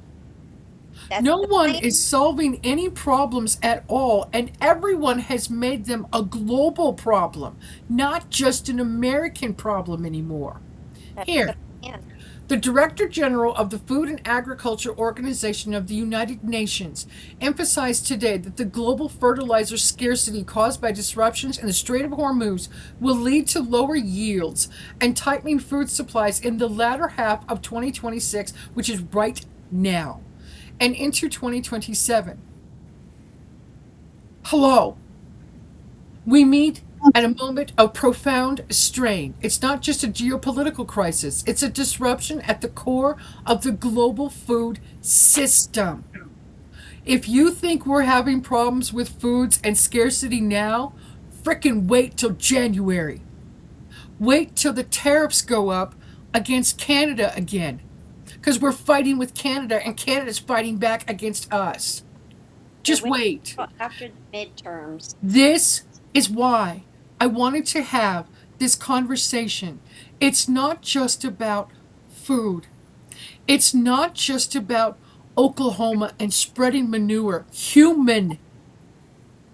That's No the one plan. is solving any problems at all, and everyone has made them a global problem, not just an American problem anymore. That's Here, the plan. the Director General of the Food and Agriculture Organization of the United Nations emphasized today that the global fertilizer scarcity caused by disruptions in the Strait of Hormuz will lead to lower yields and tightening food supplies in the latter half of 2026, which is right now, and into 2027. Hello. We meet at a moment of profound strain. It's not just a geopolitical crisis, it's a disruption at the core of the global food system. If you think we're having problems with foods and scarcity now, frickin' wait till January. Wait till the tariffs go up against Canada again. Because we're fighting with Canada and Canada's fighting back against us. Just wait. After the midterms. This is why I wanted to have this conversation. It's not just about food. It's not just about Oklahoma and spreading manure, human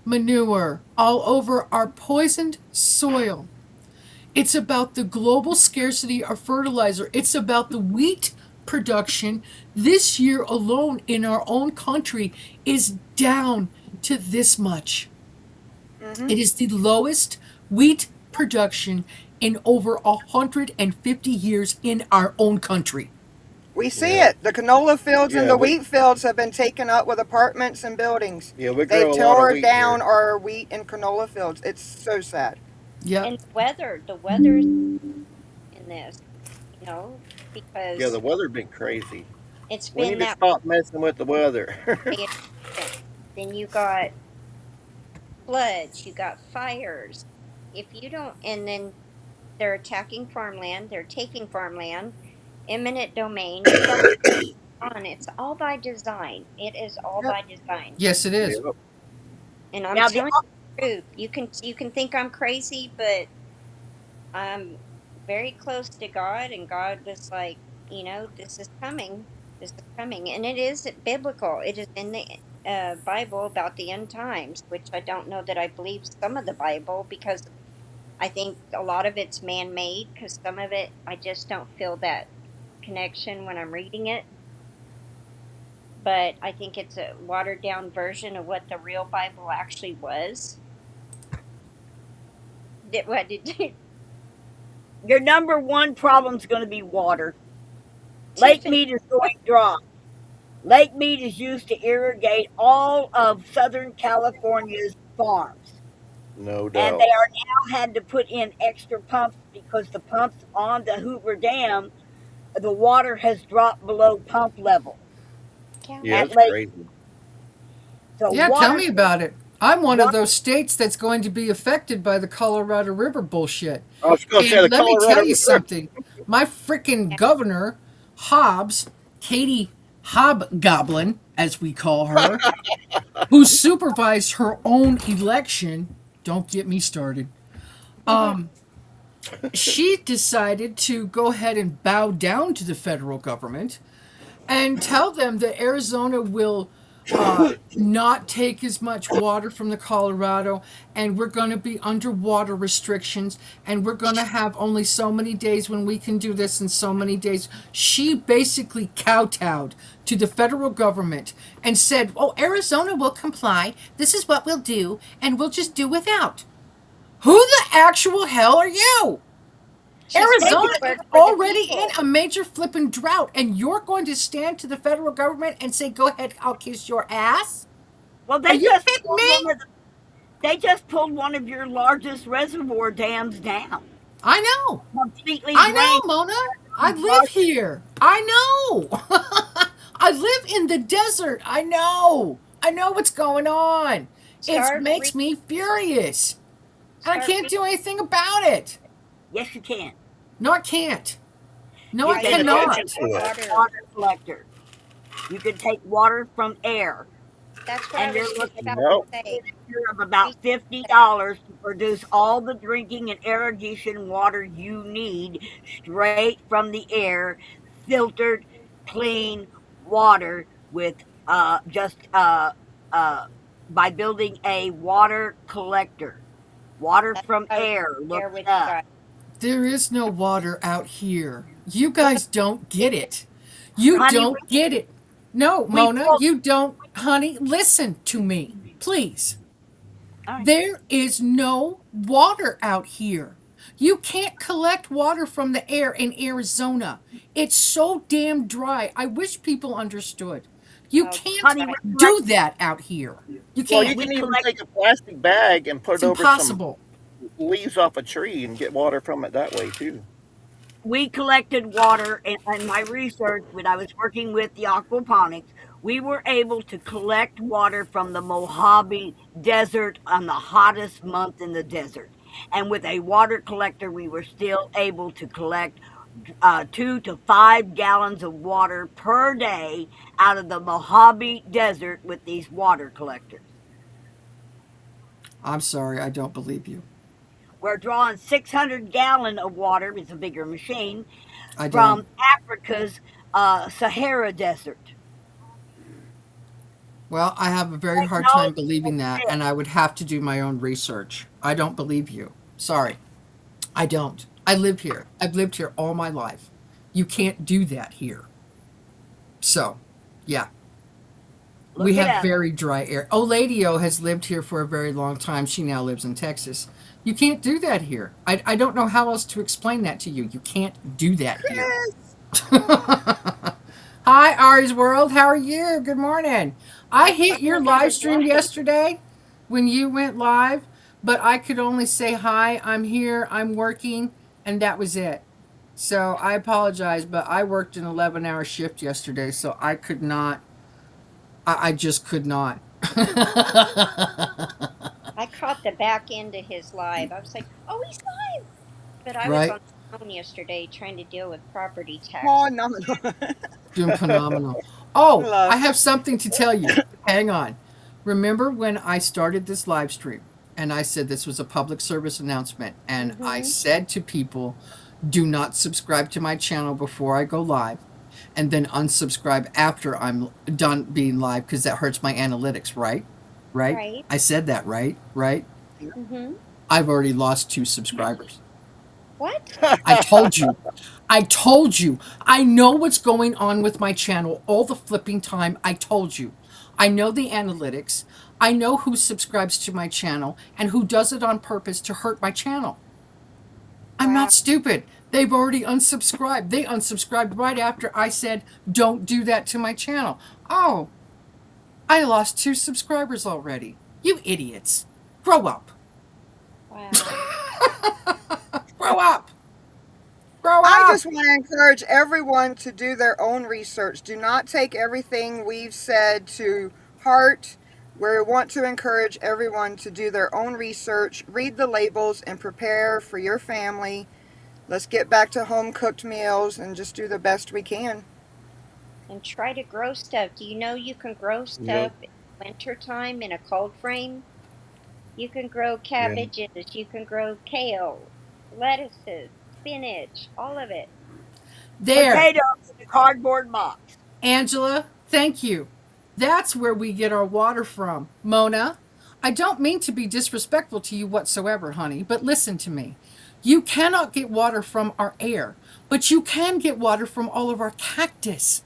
manure, all over our poisoned soil. It's about the global scarcity of fertilizer. It's about the wheat production this year alone in our own country is down to this much. It is the lowest wheat production in over 150 years in our own country. We see it. The canola fields and Yeah, the we- wheat fields have been taken up with apartments and buildings. Yeah, we They grow a lot tore of wheat down here. our wheat and canola fields. It's so sad. Yeah. And the weather's in this, you know, because Yeah, the weather's been crazy. it's We been need to that stop messing with the weather. way. Then you got floods, you got fires. If you don't, and then they're attacking farmland, they're taking farmland, eminent domain. It's all by design. It is all Yep. by design. Yes, it is. Yep. And I'm Now, telling you the truth. You can think I'm crazy, but I'm very close to God, and God was like, you know, this is coming. This is coming, and it is biblical. It is in the Bible about the end times, which I don't know that I believe some of the Bible, because I think a lot of it's man-made. Because some of it, I just don't feel that connection when I'm reading it. But I think it's a watered down version of what the real Bible actually was. What did your number one problem is going to be water. Lake Mead is going dry. Lake Mead is used to irrigate all of Southern California's farms. No And doubt. they are now had to put in extra pumps because the pumps on the Hoover Dam, the water has dropped below pump level. Yeah, at it's Lake- crazy. So Yeah, water, tell me about it. I'm one of Water- those states that's going to be affected by the Colorado River bullshit. I was going to say And the let me Colorado tell you River. something. My freaking governor, Hobbs, Katie Hobgoblin, as we call her, who supervised her own election, don't get me started, she decided to go ahead and bow down to the federal government and tell them that Arizona will not take as much water from the Colorado, and we're going to be underwater restrictions, and we're going to have only so many days when we can do this and so many days. She basically kowtowed to the federal government and said, oh, Arizona will comply. This is what we'll do, and we'll just do without. Who the actual hell are you? Arizona is already in a major flipping drought, and you're going to stand to the federal government and say, go ahead, I'll kiss your ass? well, Are they you just kidding pulled me? they just pulled one of your largest reservoir dams down, I know. completely I know, drained. Mona. I live here. I know. I live in the desert. I know. I know what's going on. It Start makes me furious. And I Start can't do anything about it. Yes, you can. No, I can't. No, You I can Paying cannot. attention to it. Water. water collector. You can take water from air, That's what I and was you're just looking about Nope. to say. of about $50 to produce all the drinking and irrigation water you need straight from the air, filtered, clean water with just by building a water collector. Water That's from what I was air. Look there with it you up. guys. There is no water out here. You guys don't get it. You Honey, don't get it. No, we Mona, pull- you don't. Honey, listen to me, please. All right. There is no water out here. You can't collect water from the air in Arizona. It's so damn dry. I wish people understood. You Oh, can't Honey, do that out here. You Well, you can't. we can even collect- take a plastic bag and put It's it over some impossible. leaves off a tree and get water from it that way too. we collected water in my research when I was working with the aquaponics. We were able to collect water from the Mojave Desert on the hottest month in the desert. And with a water collector, we were still able to collect 2 to 5 gallons of water per day out of the Mojave Desert with these water collectors. I'm sorry, I don't believe you. We're drawing 600 gallon of water, it's a bigger machine, I from don't. Africa's Sahara Desert. Well, I have a very hard time believing that, and I would have to do my own research. I don't believe you. Sorry. I don't. I live here. I've lived here all my life. You can't do that here. So, yeah. We Look it have up. very dry air. Oladio has lived here for a very long time. She now lives in Texas. You can't do that here. I don't know how else to explain that to you. You can't do that here. Hi, Ari's World. How are you? Good morning. I hit your live stream yesterday when you went live, but I could only say hi, I'm here, I'm working, and that was it. So I apologize, but I worked an 11-hour shift yesterday, so I could not. I just could not. I caught the back end of his live. I was like, oh, he's live. But I was Right. on the phone yesterday trying to deal with property tax. Oh, no, no. Doing phenomenal. Oh, Love. I have something to tell you. Hang on. Remember when I started this live stream and I said this was a public service announcement, and I said to people, do not subscribe to my channel before I go live, and then unsubscribe after I'm done being live because that hurts my analytics, right? Right. I said that, right? Mm-hmm. I've already lost 2 subscribers. What? I told you. I told you. I know what's going on with my channel all the flipping time. I told you. I know the analytics. I know who subscribes to my channel and who does it on purpose to hurt my channel. I'm Wow. not stupid. They've already unsubscribed. They unsubscribed right after I said, don't do that to my channel. Oh, I lost 2 subscribers already. You idiots. Grow up. Wow. Grow up. Grow up. I just want to encourage everyone to do their own research. Do not take everything we've said to heart. We want to encourage everyone to do their own research, read the labels, and prepare for your family. Let's get back to home cooked meals and just do the best we can. And try to grow stuff. Do you know you can grow stuff in wintertime in a cold frame? You can grow cabbages, you can grow kale, lettuces, spinach, all of it. There. Potatoes in a cardboard box. Angela, thank you. That's where we get our water from. Mona, I don't mean to be disrespectful to you whatsoever, honey, but listen to me. You cannot get water from our air, but you can get water from all of our cactus.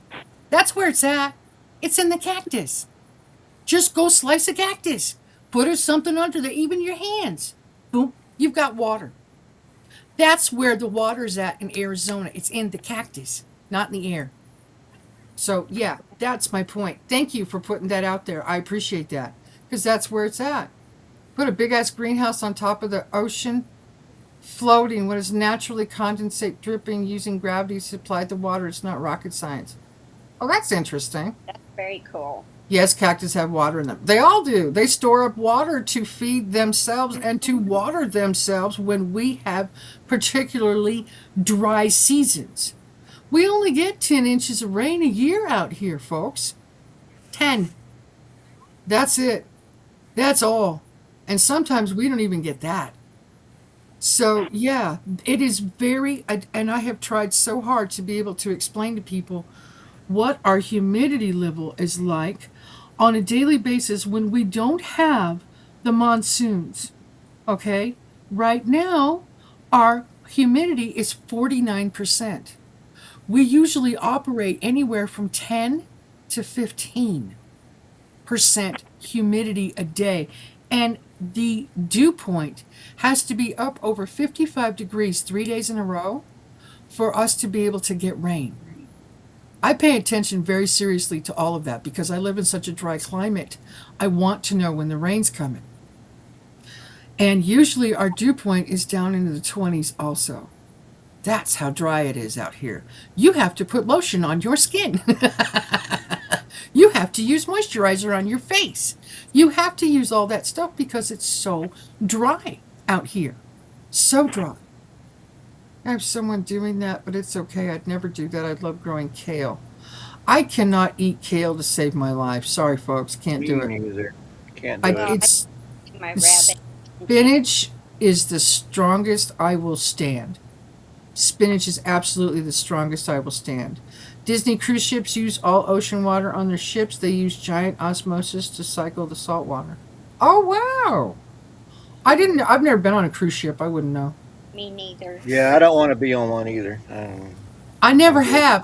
That's where it's at. It's in the cactus. Just go slice a cactus. Put something under there, even your hands. Boom, you've got water. That's where the water's at in Arizona. It's in the cactus, not in the air. So, yeah, that's my point. Thank you for putting that out there. I appreciate that, because that's where it's at. Put a big-ass greenhouse on top of the ocean, floating what is naturally condensate dripping using gravity to supply the water. It's not rocket science. Oh, that's interesting. That's very cool. Yes, cactus have water in them. They all do. They store up water to feed themselves and to water themselves when we have particularly dry seasons. We only get 10 inches of rain a year out here, folks. 10. That's it. That's all. And sometimes we don't even get that. So, yeah, it is very, and I have tried so hard to be able to explain to people what our humidity level is like on a daily basis when we don't have the monsoons. Okay? Right now, our humidity is 49%. We usually operate anywhere from 10 to 15% humidity a day. And the dew point has to be up over 55 degrees 3 days in a row for us to be able to get rain. I pay attention very seriously to all of that because I live in such a dry climate. I want to know when the rain's coming. And usually our dew point is down into the 20s also. That's how dry it is out here. You have to put lotion on your skin. You have to use moisturizer on your face. You have to use all that stuff because it's so dry out here. So dry. I have someone doing that, but it's okay. I'd never do that. I love growing kale. I cannot eat kale to save my life. Sorry, folks. Can't do it. Me neither. Can't do it. It's To my rabbit. spinach is the strongest I will stand. Spinach is absolutely the strongest I will stand. Disney cruise ships use all ocean water on their ships. They use giant osmosis to cycle the salt water. Oh wow! I've never been on a cruise ship. I wouldn't know. Me neither. Yeah, I don't want to be on one either. I never have.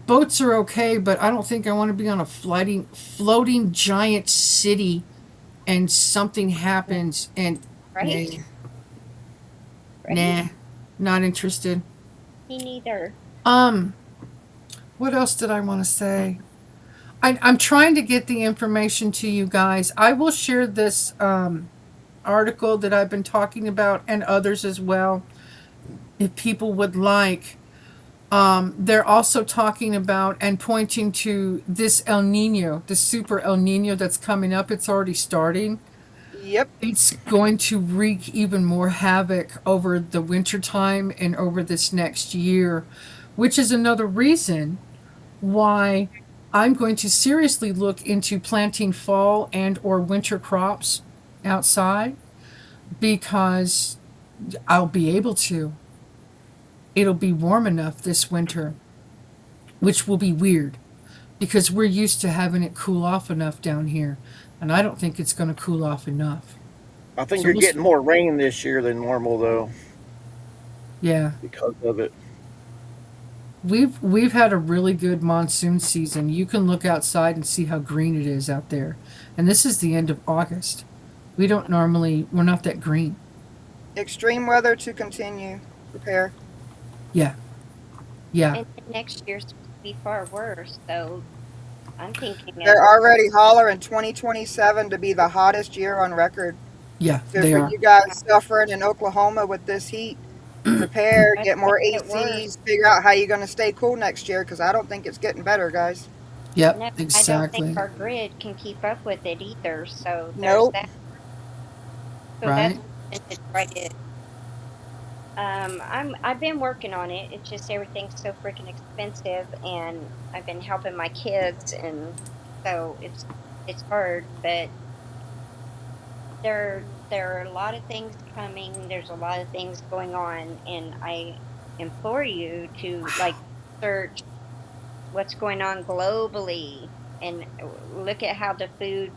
Boats are okay, but I don't think I want to be on a floating giant city, and something happens and Right? Right? nah, not interested. Me neither. What else did I want to say? I'm trying to get the information to you guys. I will share this article that I've been talking about and others as well, if people would like. They're also talking about and pointing to this El Nino, the super El Nino that's coming up. It's already starting. Yep. It's going to wreak even more havoc over the winter time and over this next year, which is another reason why I'm going to seriously look into planting fall and or winter crops outside, because I'll be able to. It'll be warm enough this winter, which will be weird because we're used to having it cool off enough down here, and I don't think it's going to cool off enough. I think So you're we'll getting more rain this year than normal though, Yeah. because of it. We've had a really good monsoon season. You can look outside and see how green it is out there. And this is the end of August. We're not that green. Extreme weather to continue. Prepare. Yeah. Yeah. And next year's supposed to be far worse, so I'm thinking They're already hollering 2027 to be the hottest year on record. Yeah, So they for are. you guys suffering in Oklahoma with this heat, prepare, I get more think it ACs, figure out how you're going to stay cool next year, because I don't think it's getting better, guys. Yep, no, I don't exactly. think our grid can keep up with it either, so there's Nope. that. So Right. that's right. I've been working on it. It's just everything's so freaking expensive, and I've been helping my kids, and so it's hard. But there are a lot of things coming. There's a lot of things going on, and I implore you to like search what's going on globally and look at how the food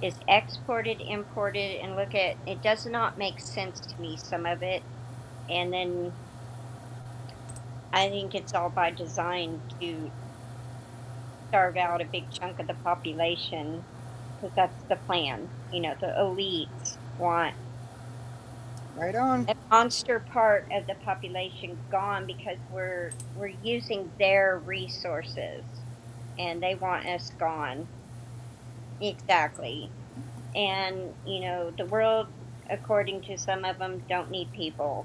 is exported, imported, and look at it. Does not make sense to me, some of it. And then I think it's all by design to starve out a big chunk of the population, because that's the plan. You know, the elites want Right on. a monster part of the population gone because we're using their resources, and they want us gone. Exactly. And you know, the world, according to some of them, don't need people,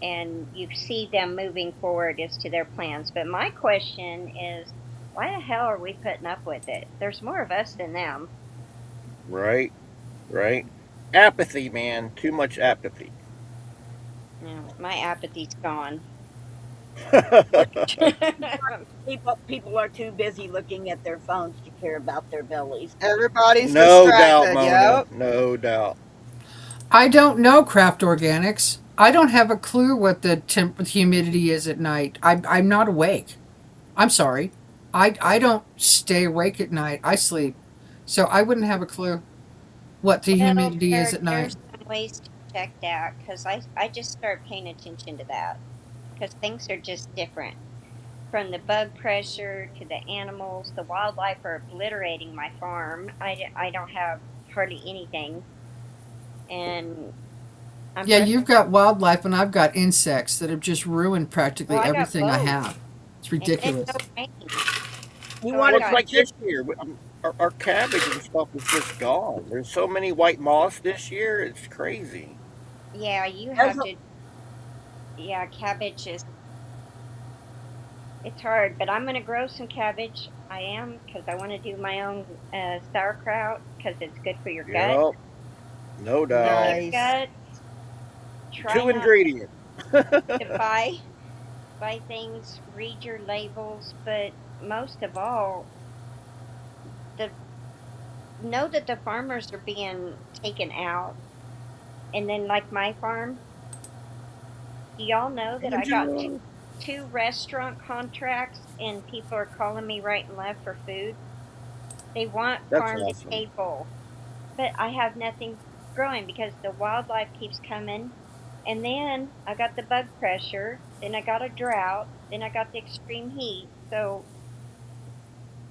and you see them moving forward as to their plans. But my question is, why the hell are we putting up with it? There's more of us than them. Right, right. Apathy, man. Too much apathy. My apathy's gone. People are too busy looking at their phones to care about their bellies. Everybody's No doubt, distracted. Mona. Yep. No doubt. I don't know Craft Organics. I don't have a clue what the humidity is at night. I'm not awake. I'm sorry. I don't stay awake at night. I sleep. So I wouldn't have a clue what the Well, humidity is at night. there's some ways to check that because I just start paying attention to that because things are just different. From the bug pressure to the animals, the wildlife are obliterating my farm. I don't have hardly anything. And I'm Yeah, frustrated. you've got wildlife and I've got insects that have just ruined practically Well, I got everything I both. have. It's And ridiculous. no rain. You So want Well, to it's got like this year. Our cabbage and stuff is just gone. There's so many white moths this year. It's crazy. Yeah, you There's have to. Yeah, cabbage is. It's hard, but I'm gonna grow some cabbage. I am because I want to do my own sauerkraut because it's good for your gut. Yep. No doubt. Nice. Gut. Try Two not ingredients. to buy things. Read your labels, but most of all, the know that the farmers are being taken out. And then, like my farm, do y'all know that I got two restaurant contracts and people are calling me right and left for food? They want That's farm to awesome. table, but I have nothing growing because the wildlife keeps coming. And then I got the bug pressure, then I got a drought, then I got the extreme heat. So,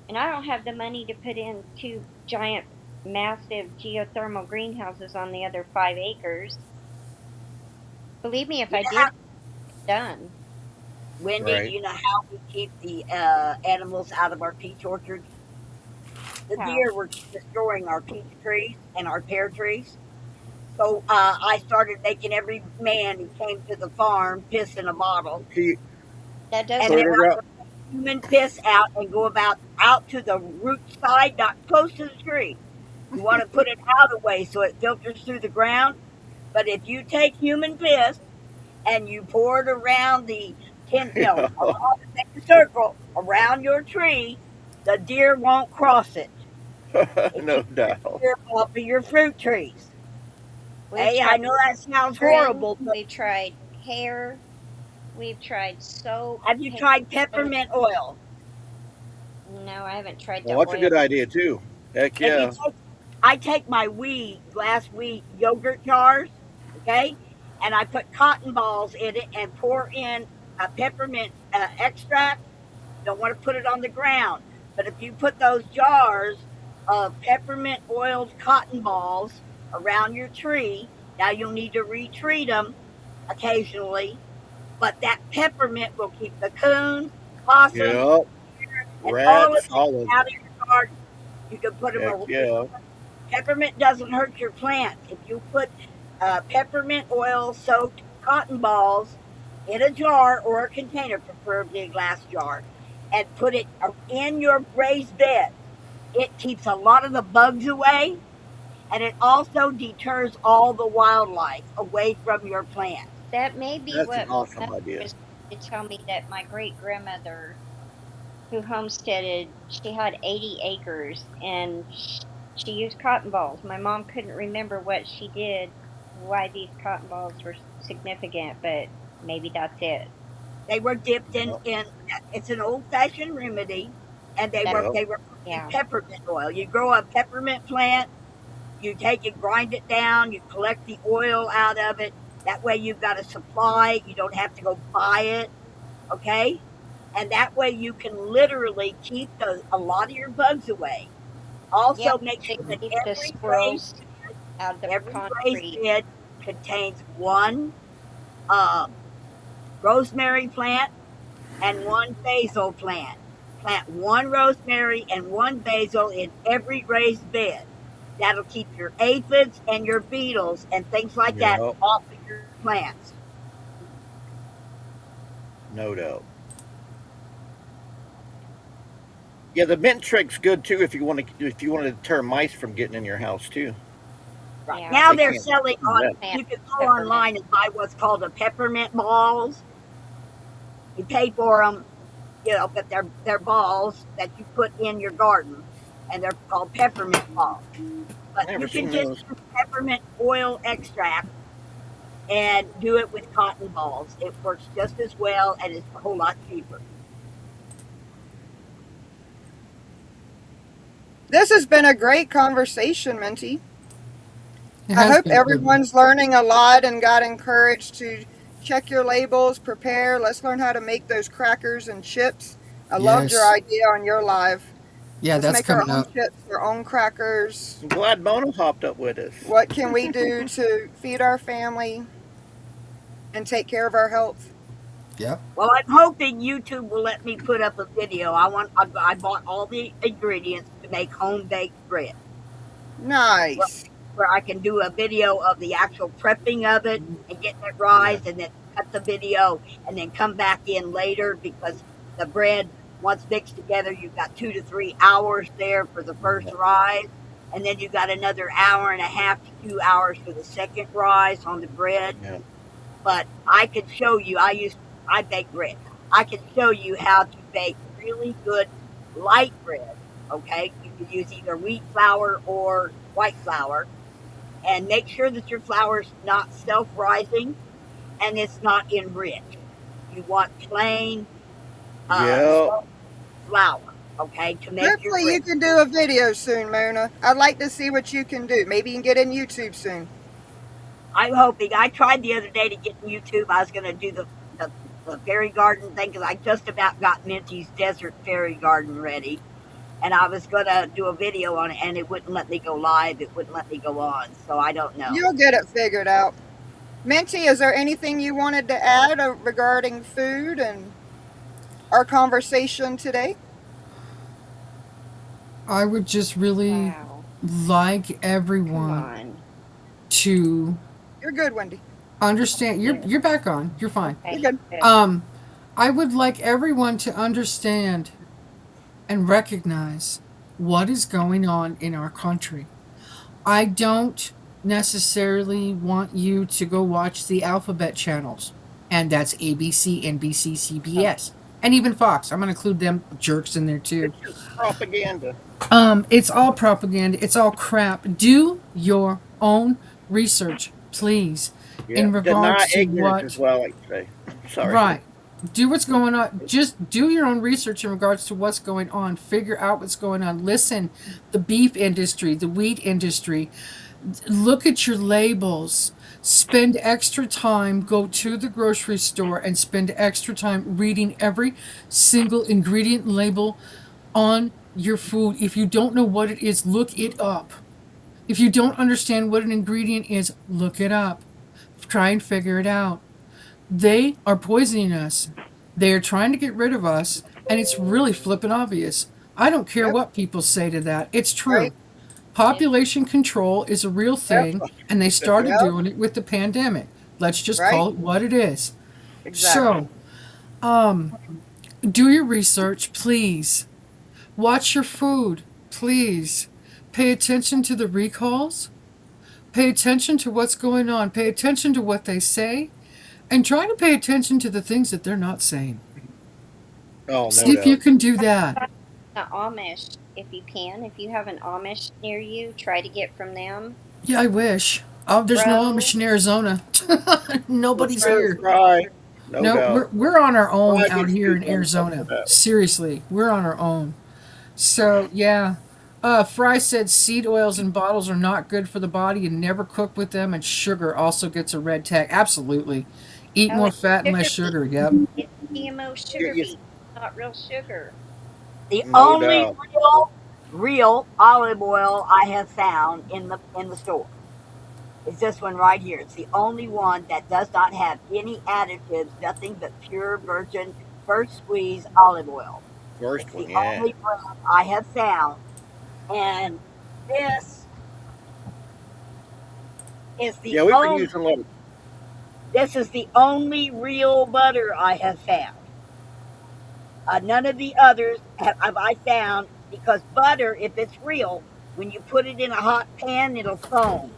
and I don't have the money to put in two giant, massive geothermal greenhouses on the other 5 acres. Believe me, if I did, it's done. Wendy, Right. do you know how we keep the animals out of our peach orchards? The How? deer were destroying our peach trees and our pear trees. So I started making every man who came to the farm piss in a bottle. He That And doesn't put then it I up. would take human piss out and go about out to the root side, not close to the tree. You want to put it out of the way so it filters through the ground. But if you take human piss and you pour it around the around the circle around your tree, the deer won't cross it. No doubt. Deer off of your fruit trees. We've Hey, I tried know that sounds urine, horrible, but we've tried hair, we've tried soap. have you tried peppermint oil? No, I haven't tried Well, the that's a oil. good idea too. Heck If you yeah. I take my glass wheat yogurt jars, okay, and I put cotton balls in it and pour in a peppermint extract. Don't want to put it on the ground, but if you put those jars of peppermint oiled cotton balls around your tree, now you'll need to retreat them occasionally, but that peppermint will keep the coon, possum, Yep. and all of Rats, it all of out it. of your garden. You can put them Heck away. yeah. Peppermint doesn't hurt your plant. If you put peppermint oil soaked cotton balls in a jar or a container, preferably a glass jar, and put it in your raised bed, it keeps a lot of the bugs away, and it also deters all the wildlife away from your plant. That may be That's what an awesome Mother idea. was to tell me that my great grandmother, who homesteaded, she had 80 acres and she used cotton balls. My mom couldn't remember what she did, why these cotton balls were significant, but maybe that's it. They were dipped in it's an old fashioned remedy, and they were Yep. in Yeah. peppermint oil. You grow a peppermint plant, you take it, grind it down, you collect the oil out of it. That way you've got a supply. You don't have to go buy it, okay? And that way you can literally keep a lot of your bugs away. Also, Yeah, make they sure that keep the squirrels out of the every concrete. raised bed contains one rosemary plant and one basil plant. Plant one rosemary and one basil in every raised bed. That'll keep your aphids and your beetles and things like that Yep. off of your plants. No doubt. Yeah, the mint trick's good too if you want to deter mice from getting in your house too. Right. Yeah. Now They they're can't selling do on, that. you can go Peppermint. online and buy what's called a peppermint balls. You pay for them, but they're balls that you put in your garden, and they're called peppermint balls. But Never you can seen just those. use peppermint oil extract and do it with cotton balls. It works just as well and it's a whole lot cheaper. This has been a great conversation, Minty. It I has hope been a good one. everyone's learning a lot and got encouraged to check your labels, prepare. Let's learn how to make those crackers and chips. I loved your Yes. idea on your live. Yeah, Let's that's make our coming own up. chips, our own crackers. I'm glad Mona hopped up with us. What can we do to feed our family and take care of our health? Yep. Well, I'm hoping YouTube will let me put up a video. I bought all the ingredients to make home baked bread, Nice. where I can do a video of the actual prepping of it and getting it rised, and then cut the video and then come back in later, because the bread, once mixed together, you've got 2 to 3 hours there for the first rise, and then you've got another hour and a half to 2 hours for the second rise on the bread. Yeah. But I could show you. I bake bread. I can show you how to bake really good light bread. Okay, you can use either wheat flour or white flour, and make sure that your flour's not self-rising and it's not enriched. You want plain Yeah. flour, okay, to make your Hopefully you bread. can do a video soon, Mona. I'd like to see what you can do. Maybe you can get in YouTube soon. I'm hoping. I tried the other day to get in YouTube. I was going to do the fairy garden thing, because I just about got Minty's desert fairy garden ready, and I was going to do a video on it, and it wouldn't let me go live. It wouldn't let me go on, so I don't know. You'll get it figured out. Minty, is there anything you wanted to add regarding food and our conversation today? I would just really Wow. like Come everyone on. to You're good, Wendy. understand. You're back on. You're fine. Okay. You're good. Good. I would like everyone to understand and recognize what is going on in our country. I don't necessarily want you to go watch the alphabet channels, and that's ABC, NBC, CBS, and even Fox. I'm going to include them jerks in there too. It's just propaganda. It's all propaganda. It's all crap. Do your own research, please, Yeah. in regards Deny to ignorance what. is what I like to say. Sorry. Right. Do what's going on. Just do your own research in regards to what's going on. Figure out what's going on. Listen, the beef industry, the wheat industry. Look at your labels. Spend extra time. Go to the grocery store and spend extra time reading every single ingredient label on your food. If you don't know what it is, look it up. If you don't understand what an ingredient is, look it up. Try and figure it out. They are poisoning us. They are trying to get rid of us, and it's really flippin' obvious. I don't care Yep. what people say to that. It's true. Right. Population control is a real thing, and they started Yep. doing it with the pandemic. Let's just Right. call it what it is. Exactly. So, do your research, please. Watch your food, please. Pay attention to the recalls. Pay attention to what's going on. Pay attention to what they say. And try to pay attention to the things that they're not saying. Oh, no See if you doubt. can do that. The Amish, if you can. If you have an Amish near you, try to get from them. Yeah, I wish. Oh, there's no Bro. Amish in Arizona. Nobody's Bro, here. Try. No No, doubt. we're on our own Well, I out guess here in people don't Arizona. know that. Seriously, we're on our own. So yeah, Fry said seed oils and bottles are not good for the body and never cook with them. And sugar also gets a red tag. Absolutely, eat Oh, more it's fat and less sugar sugar. Yep. It's GMO sugar you- beet, not real sugar. The No only doubt. real olive oil I have found in the store is this one right here. It's the only one that does not have any additives, nothing but pure virgin first squeeze olive oil. First It's one, the yeah. only brand I have found, and this is the Yeah, we've been only. using a lot of. This is the only real butter I have found. None of the others have I found, because butter, if it's real, when you put it in a hot pan, it'll foam.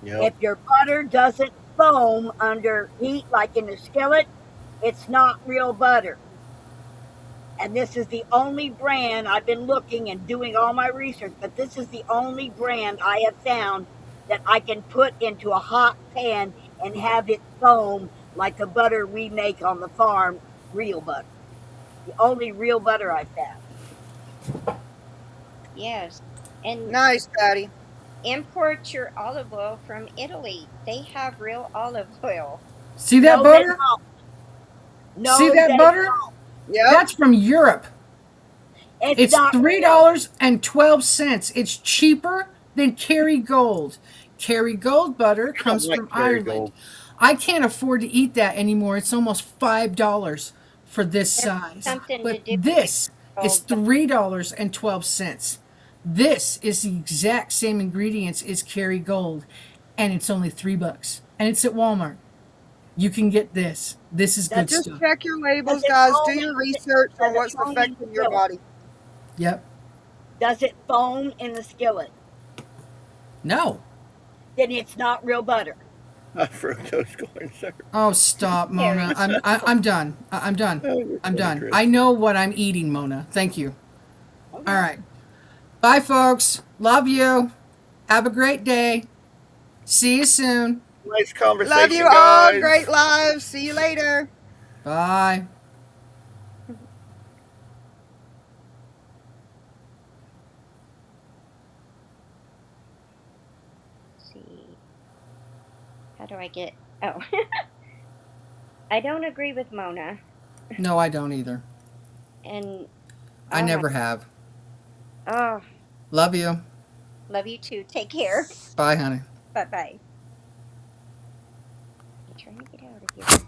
Yep. If your butter doesn't foam under heat, like in a skillet, it's not real butter. And this is the only brand I've been looking and doing all my research, but this is the only brand I have found that I can put into a hot pan and have it foam like the butter we make on the farm, real butter. The only real butter I've found. Yes. And Nice, Patty. import your olive oil from Italy. They have real olive oil. See that No, they butter? don't. No, See that they butter? don't. Yep. That's from Europe. It's not real. $3.12. It's cheaper than Kerrygold. Kerrygold butter comes like from Ireland. Kerrygold. I can't afford to eat that anymore. It's almost $5 for this size. something to But do with this is gold. $3.12. This is the exact same ingredients as Kerrygold, and it's only $3. And it's at Walmart. You can get this. This is good Just stuff. check your labels, Does it guys. Do foam your in- research does on it what's foam in affecting your skillet? body. Yep. Does it foam in the skillet? No. Then it's not real butter. Fructose corn syrup. Oh, stop, Mona. I'm done. I'm done. you're I'm funny, done. Chris. I know what I'm eating, Mona. Thank you. All right. Bye, folks. Love you. Have a great day. See you soon. Nice conversation, Love you all. guys. Great lives. See you later. Bye. Let's see. How do I get? Oh. I don't agree with Mona. No, I don't either. And I oh my- never have. Oh, Love you. love you too. Take care. Bye, honey. Bye bye. I'm trying to get out of here.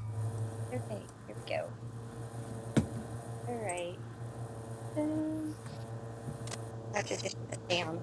Okay, here we go. All right. I have to just put it down.